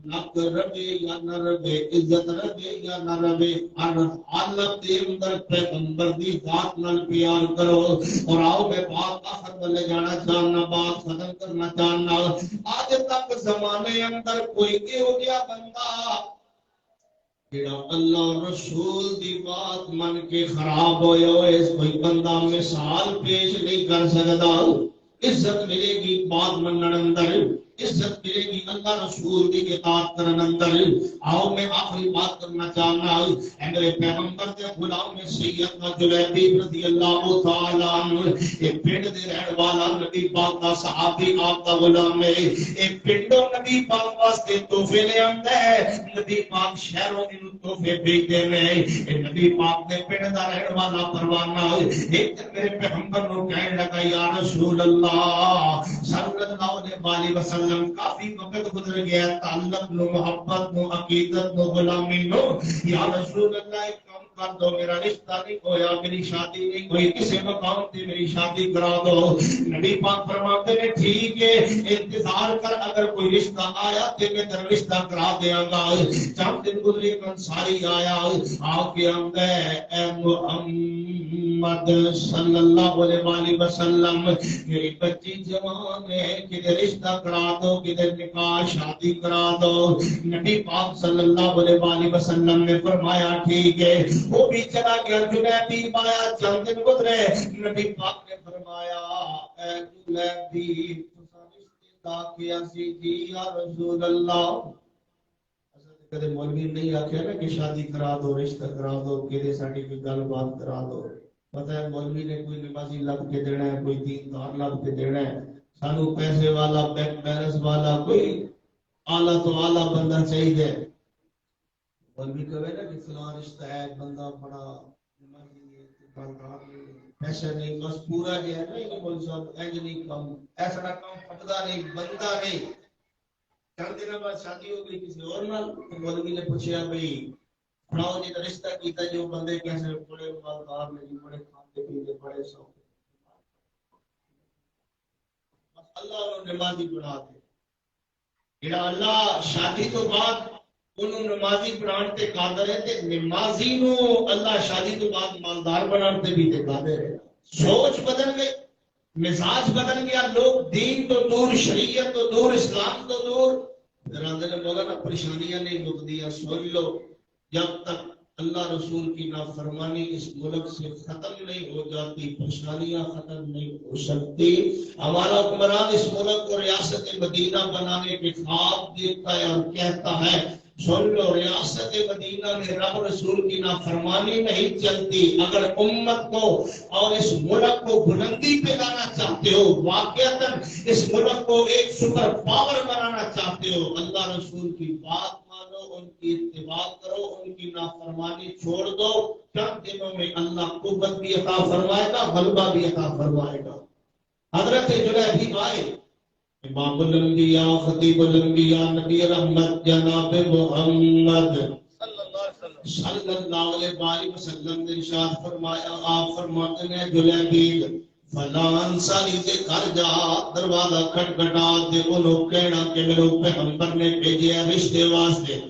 لک ربے یا نہ ربے عزت ربے یا نہ ربے حالت دے اندر پیغمبر دی ذات نال پیار کرو اور آؤ میں بات آخر میں لے جانا چاہنا بات ختم کرنا چاہنا آج تک زمانے اندر کوئی کیوں گیا بندہ جڑا اللہ رسول دی بات من کے خراب ہوئے ہوئے کوئی بندہ مثال پیش نہیں کر سکتا عزت ملے گی بات منن اندر عزت ملے گی اللہ رسول کی اطاعت کرن اندر آؤ میں آخری بات کرنا چاہنا اے میرے پیغمبر دے غلام سیدنا جلیبیب رضی اللہ تعالیٰ عنہ ایک پنڈ دے رہن والا نبی پاک دا صحابی آپ دا غلام ہے ایک پنڈوں نبی پاک واسطے تحفے لے آندا ہے نبی پاک شہروں دی تحفے بھیجدے نے نبی پاک دے پنڈ دا رہن والا پروانہ ایک دن میرے پیغمبر نو کہنے لگا یا رسول اللہ صلی اللہ علیہ وسلم کافی وقت گزر گیا تعلق نو محبت نو عقیدت نو غلامی نو یا رسول اللہ ایک کام کر دو میرا رشتہ نہیں ہویا میری شادی نہیں ہوئی کسی مقام تے میری شادی کرا دو نبی پاک فرماتے ہیں ٹھیک ہے انتظار کر اگر کوئی رشتہ آیا تے میں تیرا رشتہ کرا دیاں گا چند دن گزرے انصاری آیا آ کے آندا ہے اے محمد صلی اللہ علیہ وسلم میری بچی جوان ہے کہ رشتہ کرا دو کدھر نکاح شادی کرا دو نبی پاک صلی اللہ علیہ وسلم نے فرمایا ٹھیک ہے وہ بھی چلا گیا جلیبیب آیا چند دن گزرے نبی پاک نے فرمایا اے جلیبیب رشتہ کیا سی جی یا رسول اللہ کدے مولوی نہیں آکھیا نا کہ شادی کرا دو رشتہ کرا دو کدے ساڈی کوئی گل بات کرا دو پتہ ہے مولوی نے کوئی نمازی لب کے دینا ہے کوئی دیندار لب کے دینا ہے سانو پیسے والا بینک بیلنس والا کوئی اعلیٰ تو اعلیٰ بندہ چاہیے اور بھی کہے نا کہ فلاں رشتہ ہے بندہ بڑا ایسا نہیں بس پورا جو ہے نا یہ بول صاحب اینج نہیں کام ایسا کام پھٹدا نہیں بنتا نہیں. چند دن بعد شادی ہو گئی کسی اور نال تو مولوی نے پوچھا بھئی فلاں جی کا رشتہ کیتا جو بندے کیسے بڑے مالدار نے جی بڑے کھاتے پیتے بڑے شوق بس اللہ انہوں نمازی بنا دے. جڑا اللہ شادی تو بعد انہوں نمازی بنان تے قادر ہے تے نمازی نو اللہ شادی تو بعد مالدار بنان تے بھی تے قادر ہے. سوچ بدل گئی مزاج بدل گیا لوگ دین تو دور شریعت تو دور اسلام تو دور رندے نے بولا نا پریشانیاں نہیں مکدیاں. سن لو جب تک اللہ رسول کی نافرمانی اس ملک سے ختم نہیں ہو جاتی پریشانیاں ختم نہیں ہو سکتی. ہمارا حکمران اس ملک کو ریاست مدینہ بنانے کے خواب دیکھتا ہے اور کہتا ہے سن لو ریاست مدینہ میں رب رسول کی نافرمانی نہیں چلتی. اگر امت کو اور اس ملک کو بلندی پہ لانا چاہتے ہو واقعتاً اس ملک کو ایک سپر پاور بنانا چاہتے ہو اللہ رسول کی بات مانو ان کی اتباع کرو ان کی نافرمانی چھوڑ دو. چند دنوں میں اللہ قوت بھی عطا فرمائے گا غلبہ بھی عطا فرمائے گا. حضرت جنیدی آئے امام الانبیاء خطیب الانبیاء نبی رحمت جناب محمد صلی اللہ علیہ وسلم نے ارشاد فرمایا آپ فرماتے ہیں جلیبید فلاں انصاری دے گھر جا دروازہ کھٹکھٹا دے انہوں کہنا کہ میرے پیغمبر نے بھیجے رشتے واسطے.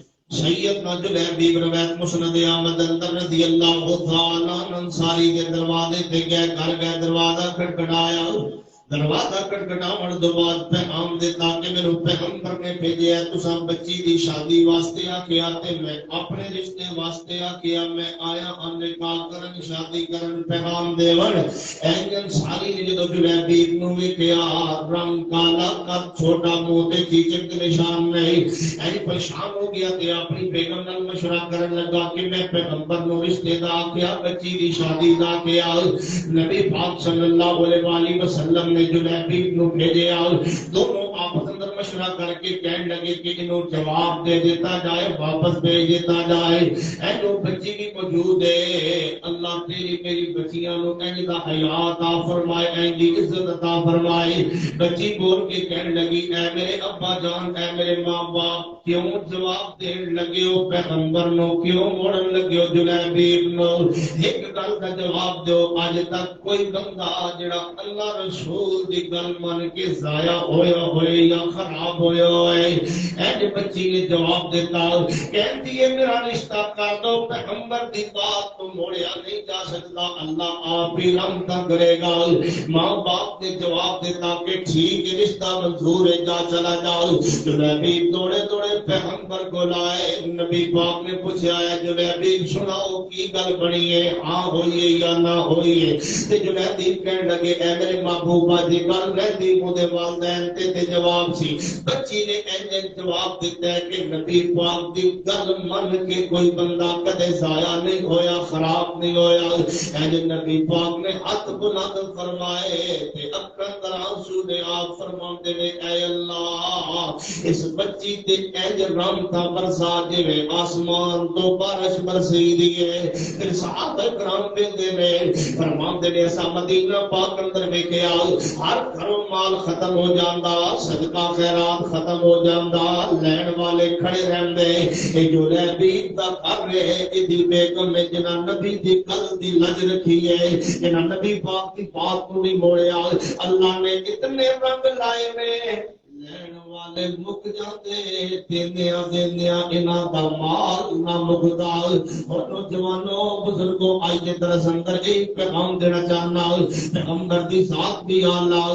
سیدنا جلیبید روایت مسند احمد اندر رضی اللہ تعالیٰ انصاری دے دروازے تے گئے گھر گئے دروازہ کھٹکھٹایا دروازہ کٹکٹاون دو بعد پیغام دیتا کہ میرے پیغمبر نے بھیجے ہے تساں بچی دی شادی واسطے آکھیا تے میں اپنے رشتے واسطے آکھیا میں آیا ہم نکاح کرن شادی کرن پیغام دیون. اینجن ساری نے جدو جلیبید نو ویکھیا رنگ کالا قد چھوٹا منہ تے چیچک کے نشان نہیں این پریشان ہو گیا تے اپنی بیگم نال مشورہ کرن لگا کہ میں پیغمبر نو رشتے دا آکھیا بچی دی شادی دا کیا. نبی پاک صلی اللہ علیہ وسلم نے جلیبید نو بھیجے آؤ دونوں آپس اندر مشورہ کر کے کہنے لگے کہ انہوں جواب دے دیتا جائے واپس بھیج دیتا جائے. اے جو بچی بھی موجود ہے اللہ تیری میری بچیاں نو کہنے دا حیا عطا فرمائے این دی عزت عطا فرمائے. بچی بول کے کہنے لگی اے میرے ابا جان اے میرے ماں باپ کیوں جواب دین لگے ہو پیغمبر نو کیوں موڑن لگے ہو جلیبید نو. ایک گل کا جواب دو آج تک کوئی بندہ جڑا اللہ رسول دی گل من کے ضائع ہویا ہوئے یا خراب ہویا ہوئے. اینج بچی نے جواب دیتا کہتی ہے میرا رشتہ کر دو پیغمبر دی بات تو موڑیا نہیں جا سکتا اللہ آپ ہی رحمت کرے گا. ماں باپ نے جواب دیتا کہ ٹھیک ہے رشتہ منظور ہے جا چلا جاؤ. جلیبید دوڑے دوڑے پیغمبر کو لائے نبی پاک نے پوچھا ہے جلیبید سناؤ کی گل بنی ہے ہاں ہوئی ہے یا نہ ہوئی ہے. جلیبید کہنے لگے اے میرے محبوبہ جی گل رہتی مجھے والدین تے جواب سی. بچی نے اینجن جواب دیتا ہے کہ نبی پاک دی گل من کے کوئی بندہ کدے ضائع نہیں ہویا خراب نہیں ہویا. اینجن نبی پاک نے ہاتھ بلند فرمائے تے اکھاں در آنسو نے آپ فرماندے نے اے اللہ اس بچی تے اینج رحمتاں برسا جویں آسمان تو بارش برسی دی ہے. پھر صحابہ کرام کہندے نے فرماندے نے ایسا مدینہ پاک اندر میں کیا ہر گھروں مال ختم ہو جاندا صدقہ خیرات ختم ہو جاندا لین والے کھڑے رہندے. اے جو جلیبید دا گھر ہے ایدی بیگم نے جنہاں نبی دی گل دی لج رکھی ہے جنہاں نبی پاک دی بات کو نہیں موڑیا اللہ نے اتنے رنگ لائے میں لین والے مک جاندے دیندیاں دیندیاں انہاں دا مال نہ مکدا. اور نوجوانوں بزرگوں آئی کے درس اندر ایک پیغام دینا چاہنا پیغمبر دی ذات بھی اعلیٰ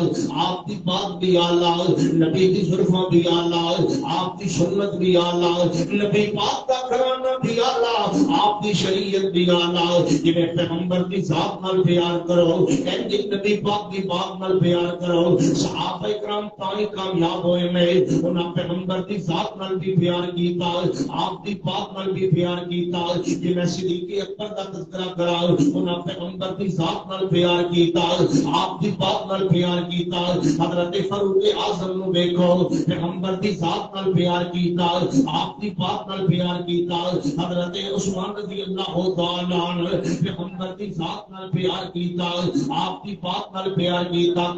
آپ دی بات بھی اعلیٰ نبی دی زلفاں بھی اعلیٰ آپ دی سنت بھی اعلیٰ نبی پاک دا گھرانہ بھی اعلیٰ آپ دی شریعت بھی اعلیٰ. جنہیں پیغمبر دی ذات نال پیار کرو نبی پاک دی بات نال پیار کرو صحابہ کرام تائی کامیاب ہوئے میں انہاں پیغمبر دی ذات نال بھی پیار کیتا آپ دی بات نال بھی پیار کیتا جے میں صدیق اکبر دا تذکرہ کرا انہاں پیغمبر دی ذات نال پیار کیتا آپ دی بات نال پیار کیتا حضرت فاروق اعظم نو دیکھو پیغمبر دی ذات نال پیار کیتا آپ دی بات نال پیار کیتا حضرت عثمان رضی اللہ تعالی عنہ پیغمبر دی ذات نال پیار کیتا آپ دی بات نال پیار کیتا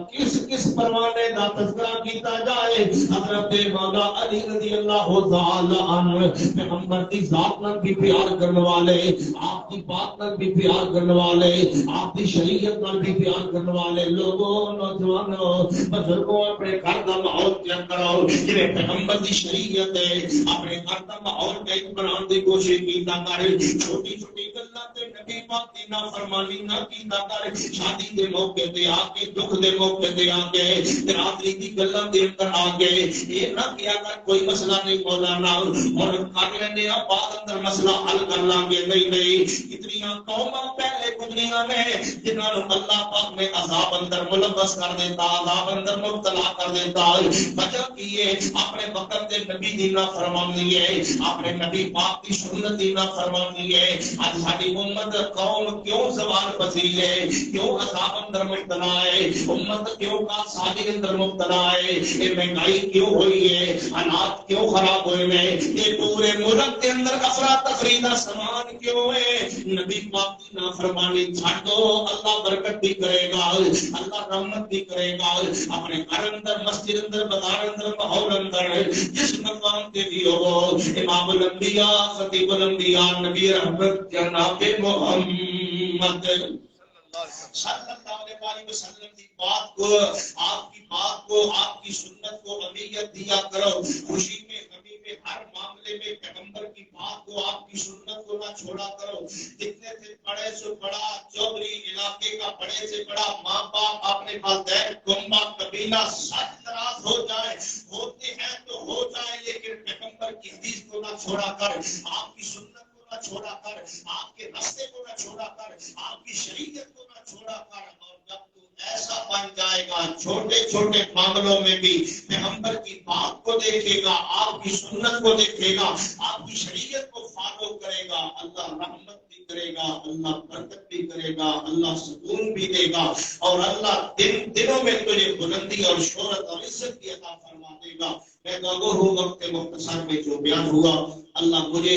کس پروانے دا تذکرہ کیتا جائے حضرت مولا علی رضی اللہ تعالی عنہ پیغمبر دی ذات نال بھی پیار کرنے والے آپ کی بات نال بھی پیار کرنے والے آپ کی شریعت نال بھی پیار کرنے والے لوگوں نوجوانوں بزرگوں اپنے گھر کا ماحول تیار کرو جی پیغمبر دی شریعت ہے اپنے گھر کا ماحول ٹھیک بنانے کی کوشش کیتا کرے چھوٹی چھوٹی گلاں تے نبی پاک دی نافرمانی نہ کیتا کرے شادی دے موقع تے آ کے دکھ دے موقع تے آ کے برادری دی گلاں دے اندر آ کے یہ نہ کیا کر کوئی مسئلہ نہیں مولانا اور کر لینے بعد اندر مسئلہ حل کر لیں گے نہیں اتنی قوماں پہلے گزریاں نے جنہاں نوں اللہ پاک نے عذاب اندر ملوث کر دیتا عذاب اندر مبتلا کر دیتا وجہ کی ہے اپنے وقت دے نبی دی نافرمانی ہے اپنے نبی پاک کی سنت دی نافرمانی ہے آج ہماری امت قوم کیوں زوال پذیر ہے کیوں عذاب اندر مبتلا ہے امت کیوں کا سالی اندر مبتلا ہے یہ مہنگائی کیوں ہوئی ہے حالات کیوں خراب ہوئے ہیں یہ پورے ملک کے اندر افراتفری کا سامان کیوں ہے نبی پاک کی نافرمانی چھڑ دو اللہ برکت بھی کرے گا اللہ رحمت بھی کرے گا اپنے گھر اندر مسجد اندر بازار اندر ماحول اندر جس مقام کے بھی ہو امام الانبیاء خطیب الانبیاء نبی رحمت جناب محمد صلی اللہ علیہ وسلم کی بات کو آپ کی بات کو آپ کی سنت کو اہمیت دیا کرو خوشی میں غمی میں ہر معاملے میں پیغمبر کی بات کو آپ کی سنت کو نہ چھوڑا کرو جتنے سے بڑے سے بڑا چودھری علاقے کا بڑے سے بڑا ماں باپ اپنے والدین کنبہ قبیلہ سب ناراض ہو جائے ہوتے ہیں تو ہو جائے لیکن پیغمبر کی حدیث کو نہ چھوڑا کر آپ کی سنت کو نہ چھوڑا کر آپ کے راستے کو نہ چھوڑا کر آپ کی شریعت کو نہ چھوڑا کر اور جب تو ایسا بن جائے گا چھوٹے چھوٹے معاملوں میں بھی پیغمبر کی بات کو دیکھے گا آپ کی سنت کو دیکھے گا آپ کی شریعت کو فالو کرے گا اللہ رحمت بھی کرے گا اللہ برکت بھی کرے گا اللہ سکون بھی دے گا اور اللہ دنوں میں تجھے بلندی اور شہرت اور عزت بھی عطا فرما دے گا میں تو وقت مختصر میں جو بیان ہوا اللہ مجھے